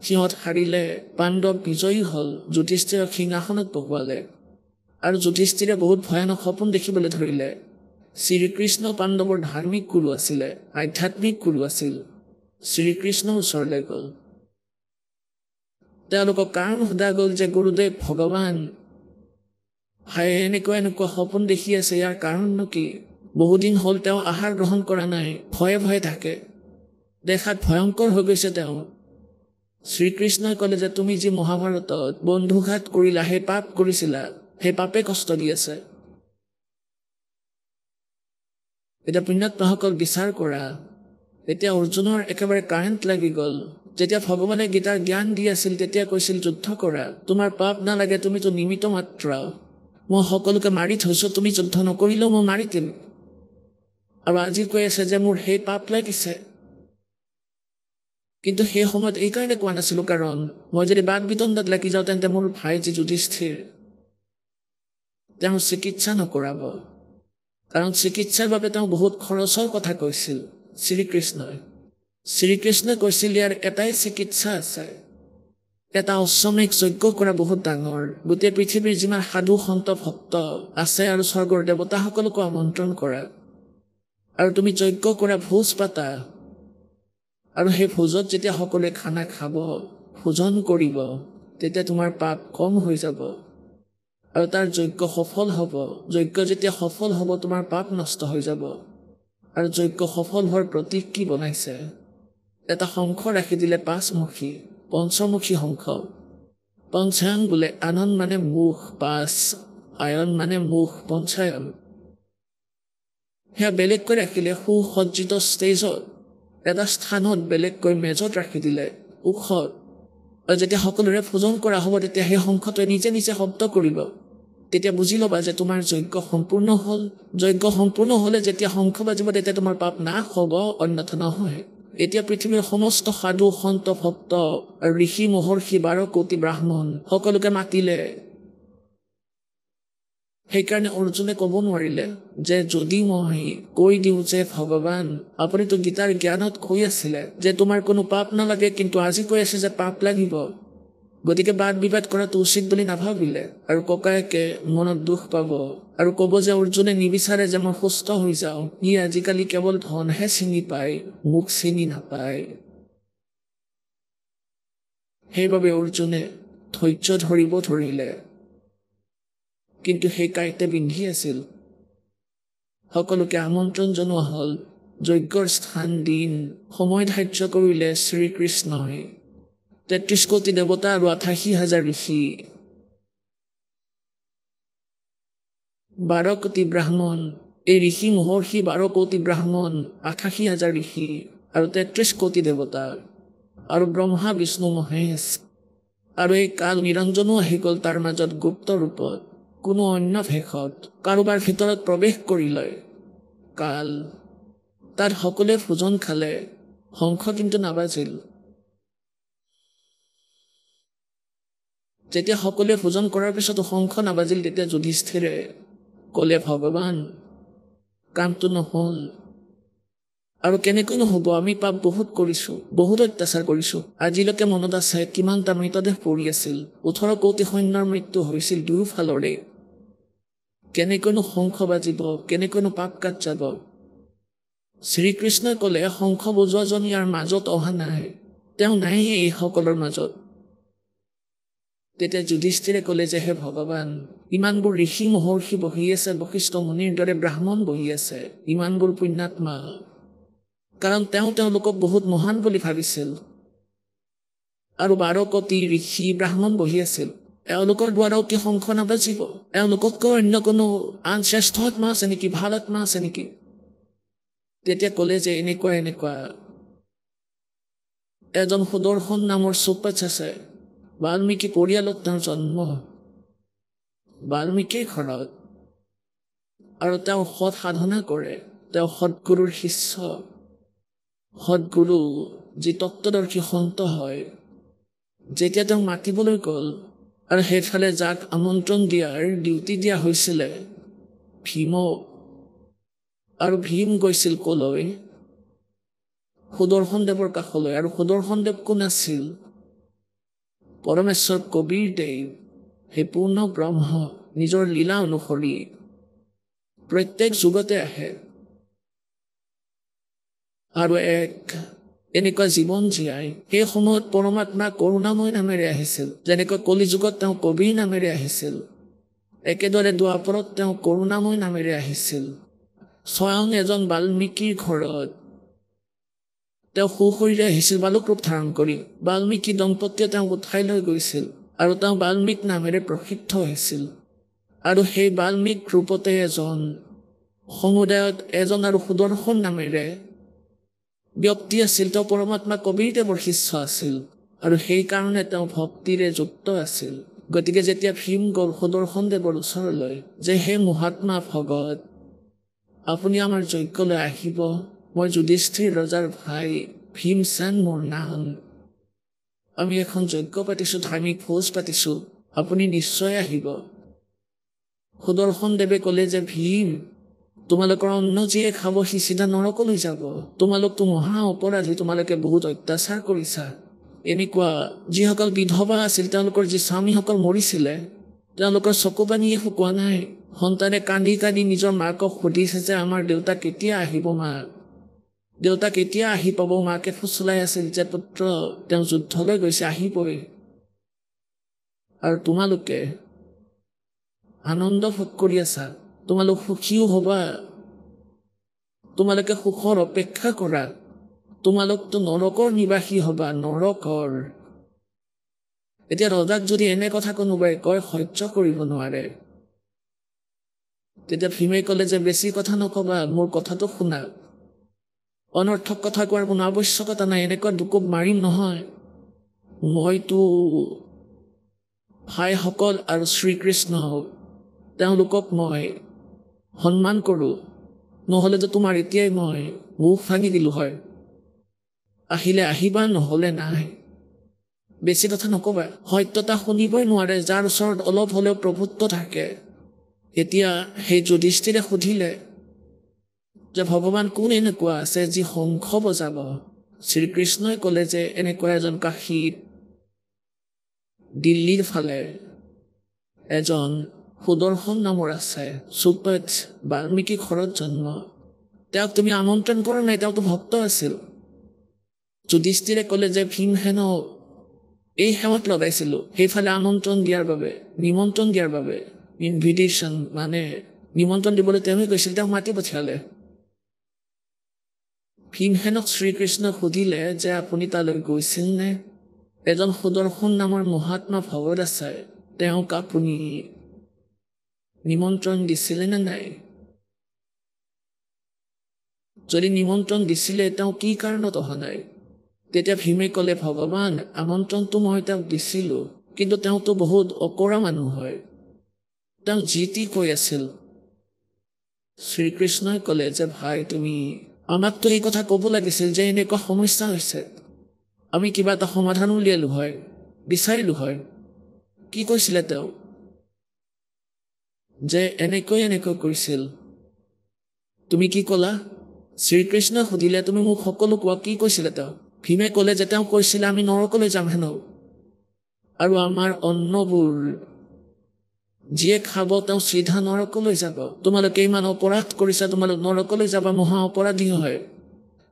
সিহঁত হাৰিলে পাণ্ডৱ বিজয়ী হ'ল যুধিষ্ঠিৰক সিংহাসনত বহুৱালে আৰু যুধিষ্ঠিৰে বহুত ভয়ানক সপোন দেখিবলৈ ধৰিলে শ্ৰীকৃষ্ণ পাণ্ডৱৰ ধাৰ্মিক গুৰু আছিলে আধ্যাত্মিক গুৰু আছিল শ্ৰীকৃষ্ণৰ ওচৰলৈ গ'ল তেওঁলোকক কাৰণ সোধা গ'ল যে গুৰুদেৱ ভগৱান হাই এনেকুৱা সপোন দেখি আছে ইয়াৰ কাৰণনো কি বহুদিন হ'ল তেওঁ আহাৰ গ্ৰহণ কৰা নাই ভয়ে ভয়ে থাকে দেখাত ভয়ংকৰ হৈ গৈছে তেওঁ শ্ৰীকৃষ্ণই ক'লে যে তুমি যি মহাভাৰতত বন্ধুঘাত কৰিলা সেই পাপ কৰিছিলা সেই পাপে কষ্ট দি আছে এতিয়া পুণ্যাত্মাসকল বিচাৰ কৰা এতিয়া অৰ্জুনৰ একেবাৰে কাৰেণ্ট লাগি গ'ল যেতিয়া ভগৱানে গীতাৰ জ্ঞান দি আছিল তেতিয়া কৈছিল যুদ্ধ কৰা তোমাৰ পাপ নালাগে তুমিতো নিমিত্ত মাত্ৰ মই সকলোকে মাৰি থৈছোঁ তুমি যুদ্ধ নকৰিলেও মই মাৰি দিম আৰু আজি কৈ আছে যে মোৰ সেই পাপ লাগিছে কিন্তু সেই সময়ত এইকাৰণে কোৱা নাছিলোঁ কাৰণ মই যদি বাদ বিতণ্ডাত লাগি যাওঁ তেন্তে মোৰ ভাই যি যুধিষ্ঠিৰ তেওঁ চিকিৎসা নকৰাব কাৰণ চিকিৎসাৰ বাবে তেওঁ বহুত খৰচৰ কথা কৈছিল শ্ৰীকৃষ্ণই কৈছিল ইয়াৰ এটাই চিকিৎসা আছে এটা অশ্বমেঘ যজ্ঞ কৰা বহুত ডাঙৰ গোটেই পৃথিৱীৰ যিমান সাধু সন্ত ভক্ত আছে আৰু স্বৰ্গৰ দেৱতাসকলকো আমন্ত্ৰণ কৰা আৰু তুমি যজ্ঞ কৰা ভোজ পাতা আৰু সেই ভোজত যেতিয়া সকলোৱে খানা খাব ভোজন কৰিব তেতিয়া তোমাৰ পাপ কম হৈ যাব আৰু তাৰ যজ্ঞ সফল হ'ব যজ্ঞ যেতিয়া সফল হ'ব তোমাৰ পাপ নষ্ট হৈ যাব আৰু যজ্ঞ সফল হোৱাৰ প্ৰতীক কি বনাইছে এটা শংখ ৰাখি দিলে ৫মুখী পঞ্চমুখী শংখ পঞ্চায়ন বোলে আনন্দ মানে মুখ ৫ আয়ন মানে মুখ পঞ্চায়ন সেয়া বেলেগকৈ ৰাখিলে সুসজ্জিত ষ্টেজত এটা স্থানত বেলেগকৈ মেজত ৰাখি দিলে ওখত আৰু যেতিয়া সকলোৰে ভোজন কৰা হ'ব তেতিয়া সেই শংখটোৱে নিজে নিজে শব্দ কৰিব তেতিয়া বুজি ল'বা যে তোমাৰ যজ্ঞ সম্পূৰ্ণ হ'ল যজ্ঞ সম্পূৰ্ণ হ'লে যেতিয়া শংখ বাজিব তেতিয়া তোমাৰ পাপ নাশ হ'ব অন্যথা নহয় এতিয়া পৃথিৱীৰ সমস্ত সাধু সন্ত ভক্ত আৰু ঋষি মহৰ্ষি ১২ কোটি ব্ৰাহ্মণ সকলোকে মাতিলে সেইকাৰণে অৰ্জুনে ক'ব নোৱাৰিলে যে যদি মই কৈ দিওঁ যে ভগৱান আপুনিতো গীতাৰ জ্ঞানত কৈ আছিলে যে তোমাৰ কোনো পাপ নালাগে কিন্তু আজি কৈ আছে যে পাপ লাগিব গতিকে বাদ বিবাদ কৰাটো উচিত বুলি নাভাবিলে আৰু ককায়েকে মনত দুখ পাব আৰু ক'ব যে অৰ্জুনে নিবিচাৰে যে মই সুস্থ হৈ যাওঁ ই আজিকালি কেৱল ধনহে চিনি পায় মোক চিনি নাপায় সেইবাবে অৰ্জুনে ধৈৰ্য ধৰিব ধৰিলে কিন্তু সেই কাইতে বিন্ধি আছিল সকলোকে আমন্ত্ৰণ জনোৱা হ'ল যজ্ঞৰ স্থান দিন সময় ধাৰ্য কৰিলে শ্ৰীকৃষ্ণই ৩৩ কোটি দেৱতা আৰু ৮৮,০০০ ঋষি ১২ কোটি ব্ৰাহ্মণ এই ঋষি মহৰ্ষি ১২ কোটি ব্ৰাহ্মণ ৮৮,০০০ ঋষি আৰু ৩৩ কোটি দেৱতা আৰু ব্ৰহ্মা বিষ্ণু মহেশ আৰু এই কাল নিৰঞ্জনো আহি গ'ল তাৰ মাজত গুপ্ত ৰূপত কোনো অন্য ভেষত কাৰোবাৰ ভিতৰত প্ৰৱেশ কৰিলে কাল তাত সকলোৱে ভোজন খালে শংখ কিন্তু নাবাজিল যেতিয়া সকলোৱে ভোজন কৰাৰ পিছতো শংখ নাবাজিল তেতিয়া যুধিষ্ঠিৰে ক'লে ভগৱান কামটো নহ'ল আৰু কেনেকৈ নহ'ব আমি পাপ বহুত কৰিছোঁ বহুত অত্যাচাৰ কৰিছোঁ আজিলৈকে মনত আছে কিমানটা মৃতদেহ পৰি আছিল 18 কোটি সৈন্যৰ মৃত্যু হৈছিল দুয়োফালৰে কেনেকৈনো শংখ বাজিব কেনেকৈনো পাপ কাট যাব শ্ৰীকৃষ্ণই ক'লে শংখ বজোৱাজন ইয়াৰ মাজত অহা নাই তেওঁ নাই এইসকলৰ মাজত তেতিয়া যুধিষ্ঠিৰে ক'লে যে হে ভগৱান ইমানবোৰ ঋষি মহৰ্ষি বহি আছে বশিষ্ঠ মুনিৰ দৰে ব্ৰাহ্মণ বহি আছে ইমানবোৰ পুণ্যাত্মা কাৰণ তেওঁলোকক বহুত মহান বুলি ভাবিছিল আৰু 12 কোটি ঋষি ব্ৰাহ্মণ বহি আছিল এওঁলোকৰ দ্বাৰাও কি শংখ নাবাজিব এওঁলোকতকৈ অন্য কোনো আন শ্ৰেষ্ঠ আত্মা আছে নেকি ভাল আত্মা আছে নেকি তেতিয়া ক'লে যে এনেকুৱা এজন সুদৰ্শন নামৰ চুপাচ আছে বাল্মীকি পৰিয়ালত তেওঁৰ জন্ম বাল্মীকিৰ ঘৰত আৰু তেওঁ সৎ সাধনা কৰে তেওঁ সৎগুৰুৰ শিষ্য সৎগুৰু যি তত্ত্বদৰ্শী সন্ত হয় যেতিয়া তেওঁ মাতিবলৈ গ'ল আৰু সেইফালে যাক আমন্ত্ৰণ দিয়াৰ ডিউটি দিয়া হৈছিলে ভীমক আৰু ভীম গৈছিল কলৈ সুদৰ্শন দেৱৰ কাষলৈ আৰু সুদৰ্শন দেৱ কোন আছিল পৰমেশ্বৰ কবিৰ দেৱ সেই পূৰ্ণ ব্ৰহ্ম নিজৰ লীলা অনুসৰি প্ৰত্যেক যুগতে আহে আৰু এনেকুৱা জীৱন জীয়াই সেই সময়ত পৰমাত্মা কৰুণাময় নামেৰে আহিছিল যেনেকৈ কলি যুগত তেওঁ কবিৰ নামেৰে আহিছিল একেদৰে দুৱাপৰত তেওঁ কৰুণাময় নামেৰে আহিছিল স্বয়ং এজন বাল্মীকিৰ ঘৰত তেওঁ সুশৰীৰে আহিছিল বালুক ৰূপ ধাৰণ কৰি বাল্মীকি দম্পতীয়ে তেওঁক উঠাই লৈ গৈছিল আৰু তেওঁ বাল্মীক নামেৰে প্ৰসিদ্ধ হৈছিল আৰু সেই বাল্মীক ৰূপতে এজন সমুদায়ত এজন আৰু সুদৰ্শন নামেৰে ব্যক্তি আছিল তেওঁ পৰমাত্মা কবিৰ দেৱৰ শিষ্য আছিল আৰু সেইকাৰণে তেওঁ ভক্তিৰে যুক্ত আছিল গতিকে যেতিয়া ভীম গ'ল সুদৰ্শন দেৱৰ ওচৰলৈ যে হে মহাত্মা ভগত আপুনি আমাৰ যজ্ঞলৈ আহিব মই যুধিষ্ঠিৰ ৰজাৰ ভাই ভীমসেন মোৰ নাম আমি এখন যজ্ঞ পাতিছোঁ ধাৰ্মিক ভোজ পাতিছোঁ আপুনি নিশ্চয় আহিব সুদৰ্শন দেৱে ক'লে যে ভীম তোমালোকৰ অন্ন যিয়ে খাব সি চিধা নৰকলৈ যাব তোমালোকতো মহা অপৰাধী তোমালোকে বহুত অত্যাচাৰ কৰিছা এনেকুৱা যিসকল বিধৱা আছিল তেওঁলোকৰ যি স্বামীসকল মৰিছিলে তেওঁলোকৰ চকুপানীয়ে শুকোৱা নাই সন্তানে কান্দি কান্দি নিজৰ মাকক সুধিছে যে আমাৰ দেউতা কেতিয়া আহিব মা দেউতা কেতিয়া আহি পাব মাকে ফুচলাই আছিল যে পুত্ৰ তেওঁ যুদ্ধলৈ গৈছে আহিবই আৰু তোমালোকে আনন্দ ভোগ কৰি আছা তোমালোক সুখীও হবা তোমালোকে সুখৰ অপেক্ষা কৰা তোমালোকতো নৰকৰ নিবাসী হবা নৰকৰ এতিয়া ৰজাক যদি এনে কথা কোনোবাই কয় সহ্য কৰিব নোৱাৰে তেতিয়া ভীমে ক'লে যে বেছি কথা নকবা মোৰ কথাটো শুনা অনৰ্থক কথা কোৱাৰ কোনো আৱশ্যকতা নাই এনেকুৱা দুকোপ মাৰিম নহয় মইতো ভাইসকল আৰু শ্ৰীকৃষ্ণ তেওঁলোকক মই সন্মান কৰোঁ নহ'লে যে তোমাৰ এতিয়াই মই মুখ ভাঙি দিলোঁ হয় আহিলে আহিবা নহ'লে নাই বেছি কথা নকবা সত্যতা শুনিবই নোৱাৰে যাৰ ওচৰত অলপ হ'লেও প্ৰভুত্ব থাকে এতিয়া সেই যুধিষ্ঠিৰে সুধিলে যে ভগৱান কোন এনেকুৱা আছে যি শংখ বজাব শ্ৰীকৃষ্ণই ক'লে যে এনেকুৱা এজন কাশীত দিল্লীৰ ফালে এজন সুদৰ্শন নামৰ আছে সুপথ বাল্মীকি ঘৰত জন্ম তেওঁক তুমি আমন্ত্ৰণ কৰা নাই তেওঁতো ভক্ত আছিল যুধিষ্ঠিৰে ক'লে যে ভীমসেনক এই সেৱাত লগাইছিলোঁ সেইফালে আমন্ত্ৰণ দিয়াৰ বাবে নিমন্ত্ৰণ দিয়াৰ বাবে ইনভিটেশ্যন মানে নিমন্ত্ৰণ দিবলৈ তেওঁৱে গৈছিল তেওঁক মাতি পঠিয়ালে ভীমসেনক শ্ৰীকৃষ্ণক সুধিলে যে আপুনি তালৈ গৈছিল নে এজন সুদৰ্শন নামৰ মহাত্মা ভগত আছে তেওঁক আপুনি নিমন্ত্ৰণ দিছিলে নে নাই যদি নিমন্ত্ৰণ দিছিলে তেওঁ কি কাৰণত অহা নাই তেতিয়া ভীমে ক'লে ভগৱান আমন্ত্ৰণটো মই তেওঁক দিছিলোঁ কিন্তু তেওঁতো বহুত অকৰা মানুহ হয় তেওঁ যি টি কৈ আছিল শ্ৰীকৃষ্ণই ক'লে যে ভাই তুমি আমাকতো এই কথা ক'ব লাগিছিল যে এনেকুৱা সমস্যা হৈছে আমি কিবা এটা সমাধান উলিয়ালোঁ হয় বিচাৰিলোঁ হয় কি কৈছিলে তেওঁ যে এনেকৈ কৈছিল তুমি কি ক'লা? শ্ৰীকৃষ্ণই সুধিলে তুমি মোক সকলো কোৱা, কি কৈছিলে তেওঁ? ভীমে ক'লে যে তেওঁ কৈছিলে আমি নৰকলৈ যাম হেনো আৰু আমাৰ অন্নবোৰ যিয়ে খাব তেওঁ চিধা নৰকলৈ যাব। তোমালোকে ইমান অপৰাধ কৰিছা, তোমালোক নৰকলৈ যাবা, মহা অপৰাধী হয়।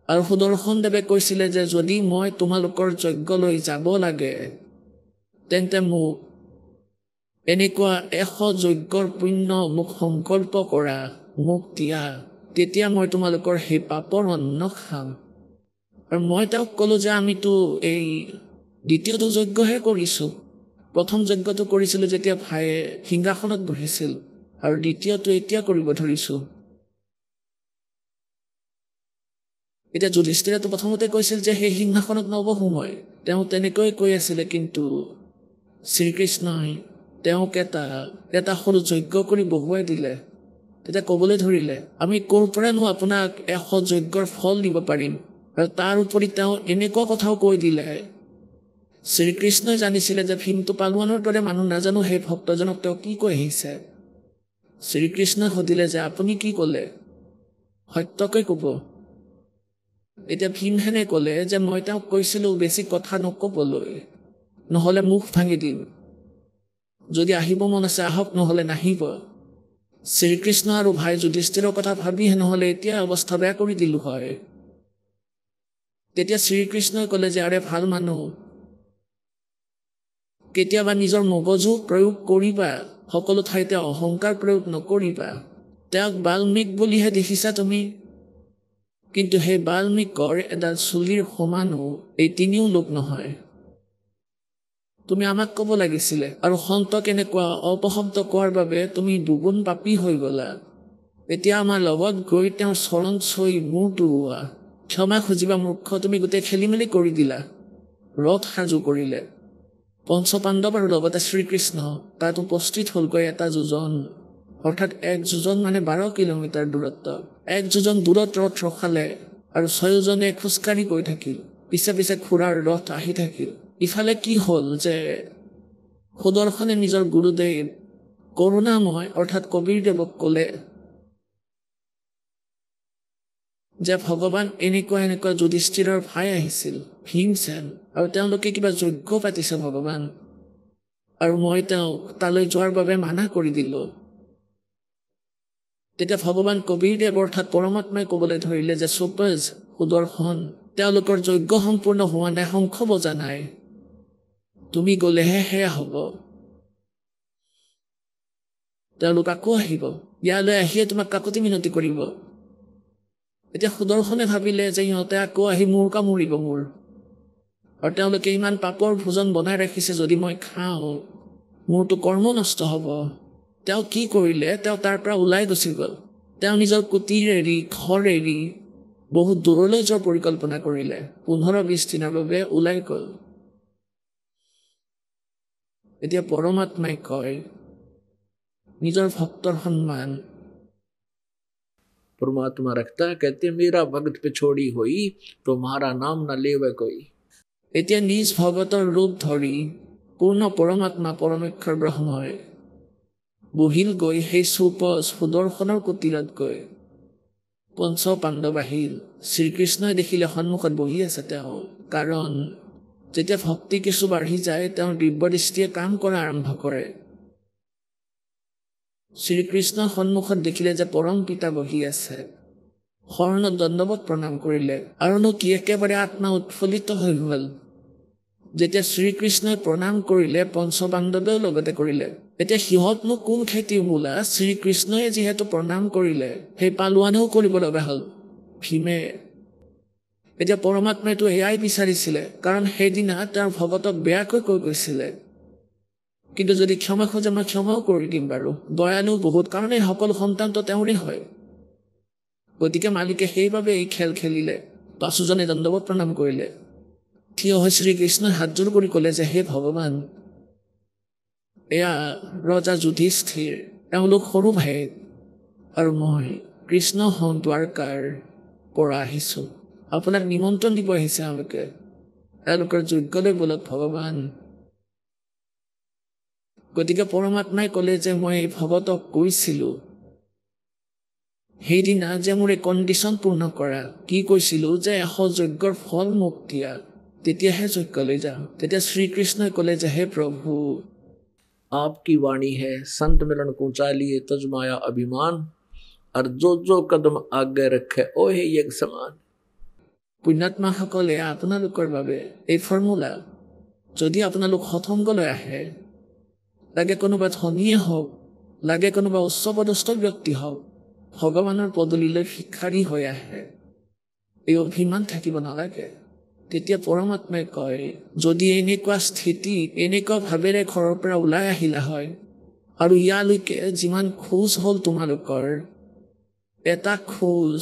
আৰু সুদৰ্শন দেৱে কৈছিলে যে যদি মই তোমালোকৰ যজ্ঞলৈ যাব লাগে তেন্তে মোক এনেকুৱা 100 যজ্ঞৰ পুণ্য মোক সংকল্প কৰা, মোক দিয়া, তেতিয়া মই তোমালোকৰ সেই পাপৰ অন্ন খাম। আৰু মই তেওঁক ক'লো যে আমিতো এই দ্বিতীয়টো যজ্ঞহে কৰিছোঁ। প্ৰথম যজ্ঞটো কৰিছিলোঁ যেতিয়া ভাইয়ে সিংহাসনত বহিছিল, আৰু দ্বিতীয়টো এতিয়া কৰিব ধৰিছোঁ। এতিয়া যুধিষ্ঠিৰেতো প্ৰথমতে কৈছিল যে সেই সিংহাসনত নবহো মই, তেওঁ তেনেকৈ কৈ আছিলে, কিন্তু শ্ৰীকৃষ্ণই তেওঁক এটা সৰু যজ্ঞ কৰি বহুৱাই দিলে। তেতিয়া ক'বলৈ ধৰিলে আমি ক'ৰ পৰানো আপোনাক 100 যজ্ঞৰ ফল দিব পাৰিম। আৰু তাৰ উপৰি তেওঁ এনেকুৱা কথাও কৈ দিলে, শ্ৰীকৃষ্ণই জানিছিলে যে ভীমটো পালোৱানৰ দৰে মানুহ, নাজানো সেই ভক্তজনক তেওঁ কি কৈ আহিছে। শ্ৰীকৃষ্ণই সুধিলে যে আপুনি কি ক'লে, সত্যকৈ ক'ব। এতিয়া ভীমসেনে ক'লে যে মই তেওঁক কৈছিলোঁ বেছি কথা নক'বলৈ, নহ'লে মুখ ভাঙি দিম, যদি আহিব মন আছে আহক, নহ'লে নাহিব। শ্ৰীকৃষ্ণ আৰু ভাই যুধিষ্ঠিৰৰ কথা ভাবিহে নহ'লে এতিয়া অৱস্থা বেয়া কৰি দিলোঁ হয়। তেতিয়া শ্ৰীকৃষ্ণই ক'লে যে আৰে ভাল মানুহ, কেতিয়াবা নিজৰ মগজু প্ৰয়োগ কৰিবা, সকলো ঠাইতে অহংকাৰ প্ৰয়োগ নকৰিবা। তেওঁক বাল্মীক বুলিহে দেখিছা তুমি, কিন্তু সেই বাল্মীকৰ এডাল চুলিৰ সমানো এই তিনিও লোক নহয়। তুমি আমাক ক'ব লাগিছিলে, আৰু সন্তক এনেকুৱা অপশব্দ কোৱাৰ বাবে তুমি দুগুণ পাপী হৈ গ'লা। এতিয়া আমাৰ লগত গৈ তেওঁৰ চৰণ চুই মূৰ দোবোৱা, ক্ষমা খুজিবা মূৰ্খ, তুমি গোটেই খেলি মেলি কৰি দিলা। ৰথ সাজু কৰিলে পঞ্চপাণ্ডৱ আৰু লগতে শ্ৰীকৃষ্ণ তাত উপস্থিত হ'লগৈ এটা যোজন, অৰ্থাৎ 1 যোজন মানে 12 কিলোমিটাৰ দূৰত্ব। 1 যোজন দূৰত ৰথ ৰখালে আৰু 6 জনে খোজকাঢ়ি গৈ থাকিল, পিছে পিছে খুৰাৰ ৰথ আহি থাকিল। ইফালে কি হ'ল যে সুদৰ্শনে নিজৰ গুৰুদেৱ কৰুণাময় অৰ্থাৎ কবিৰদেৱক ক'লে যে ভগৱান এনেকুৱা যুধিষ্ঠিৰৰ ভাই আহিছিল, ভীমসেন, আৰু তেওঁলোকে কিবা যজ্ঞ পাতিছে ভগৱান, আৰু মই তেওঁক তালৈ যোৱাৰ বাবে মানা কৰি দিলোঁ। তেতিয়া ভগৱান কবিৰদেৱ অৰ্থাৎ পৰমাত্মাই ক'বলৈ ধৰিলে যে চুপজ সুদৰ্শন, তেওঁলোকৰ যজ্ঞ সম্পূৰ্ণ হোৱা নাই, শংখ বজা নাই, তুমি গ'লেহে সেয়া হ'ব। তেওঁলোক আকৌ আহিব, ইয়ালৈ আহিয়ে তোমাক কাকতি মিনতি কৰিব। এতিয়া সুদৰ্শনে ভাবিলে যে ইহঁতে আকৌ আহি মূৰ কামুৰিব মোৰ, আৰু তেওঁলোকে ইমান পাপৰ ভোজন বনাই ৰাখিছে, যদি মই খাওঁ মোৰতো কৰ্ম নষ্ট হ'ব। তেওঁ কি কৰিলে, তেওঁ তাৰ পৰা ওলাই গুচি গ'ল। তেওঁ নিজৰ কুটিৰ এৰি, ঘৰ এৰি বহুত দূৰলৈ যোৱাৰ পৰিকল্পনা কৰিলে, 15-20 দিনৰ বাবে ওলাই গ'ল। এতিয়া পৰমাত্মাই কয় নিজৰ ভক্তৰ সন্মান, परमात्मा रखता है, कहते मेरा भक्त पे छोड़ी हुई तुम्हारा नाम न लेवे कोई। এতিয়া নিজ ভগতৰ ৰূপ ধৰি পূৰ্ণ পৰমাত্মা পৰমেশ্বৰ ব্ৰহ্মই বহিল গৈ সেই চুপজ সুদৰ্শনৰ কুটিৰত গৈ। পঞ্চ পাণ্ডৱ আহিল, শ্ৰীকৃষ্ণই দেখিলে সন্মুখত বহি আছে তেওঁ, কাৰণ যেতিয়া ভক্তি কিছু বাঢ়ি যায় তেওঁৰ দিব্য দৃষ্টিয়ে কাম কৰা আৰম্ভ কৰে। শ্ৰীকৃষ্ণৰ সন্মুখত দেখিলে যে পৰম পিতা বহি আছে, শৰণত দণ্ডৱত প্ৰণাম কৰিলে, আৰুনো কি একেবাৰে আত্মা উৎফুল্লিত হৈ গ'ল। যেতিয়া শ্ৰীকৃষ্ণই প্ৰণাম কৰিলে পঞ্চপাণ্ডৱেও লগতে কৰিলে। এতিয়া সিহঁতনো কোন খেতি বোলা, শ্ৰীকৃষ্ণই যিহেতু প্ৰণাম কৰিলে সেই পালোৱানেও কৰিব লগা হ'ল ভীমে। এতিয়া পৰমাত্মাইতো এয়াই বিচাৰিছিলে, কাৰণ সেইদিনা তেওঁৰ ভগতক বেয়াকৈ কৈ গৈছিলে, কিন্তু যদি ক্ষমা খোজে মই ক্ষমাও কৰি দিম বাৰু, দয়ালু বহুত, কাৰণ এই সকলো সন্তানটো তেওঁৰে হয়। গতিকে মালিকে সেইবাবে এই খেল খেলিলে। পাঁচোজনে দণ্ডৱত প্ৰণাম কৰিলে। থিয় হৈ শ্ৰীকৃষ্ণই হাতযোৰ কৰি ক'লে যে হে ভগৱান, এয়া ৰজা যুধিষ্ঠিৰ, এওঁলোক সৰু ভাই, আৰু মই কৃষ্ণ হওঁ দ্বাৰকাৰ পৰা আহিছোঁ, আপোনাক নিমন্ত্ৰণ দিব আহিছে এওঁলোকৰ যজ্ঞলৈ বোলক ভগৱান। গতিকে পৰমাত্মাই ক'লে যে মই এই ভগতক কৈছিলোঁ সেইদিনা যে মোৰ এই কণ্ডিশ্যন পূৰ্ণ কৰা, কি কৈছিলোঁ যে 100 যজ্ঞৰ ফল মোক দিয়া, তেতিয়াহে যজ্ঞলৈ যাওঁ। তেতিয়া শ্ৰীকৃষ্ণই ক'লে যে হে প্ৰভু, आपकी वाणी है संत मिलन को चालिए तजमाया अभिमान और जो कदम आगे रखे ओ हे यज्ञ समान। পুণ্যাত্মাসকলে আপোনালোকৰ বাবে এই ফৰ্মুলা, যদি আপোনালোক সৎসংগলৈ আহে, লাগে কোনোবা ধনীয়ে হওক, লাগে কোনোবা উচ্চপদস্থ ব্যক্তি হওক, ভগৱানৰ পদূলিলৈ ভিক্ষাৰী হৈ আহে, এই অভিমান থাকিব নালাগে। তেতিয়া পৰমাত্মাই কয়, যদি এনেকুৱা স্থিতি এনেকুৱা ভাৱেৰে ঘৰৰ পৰা ওলাই আহিলা হয় আৰু ইয়ালৈকে যিমান খোজ হ'ল তোমালোকৰ, এটা খোজ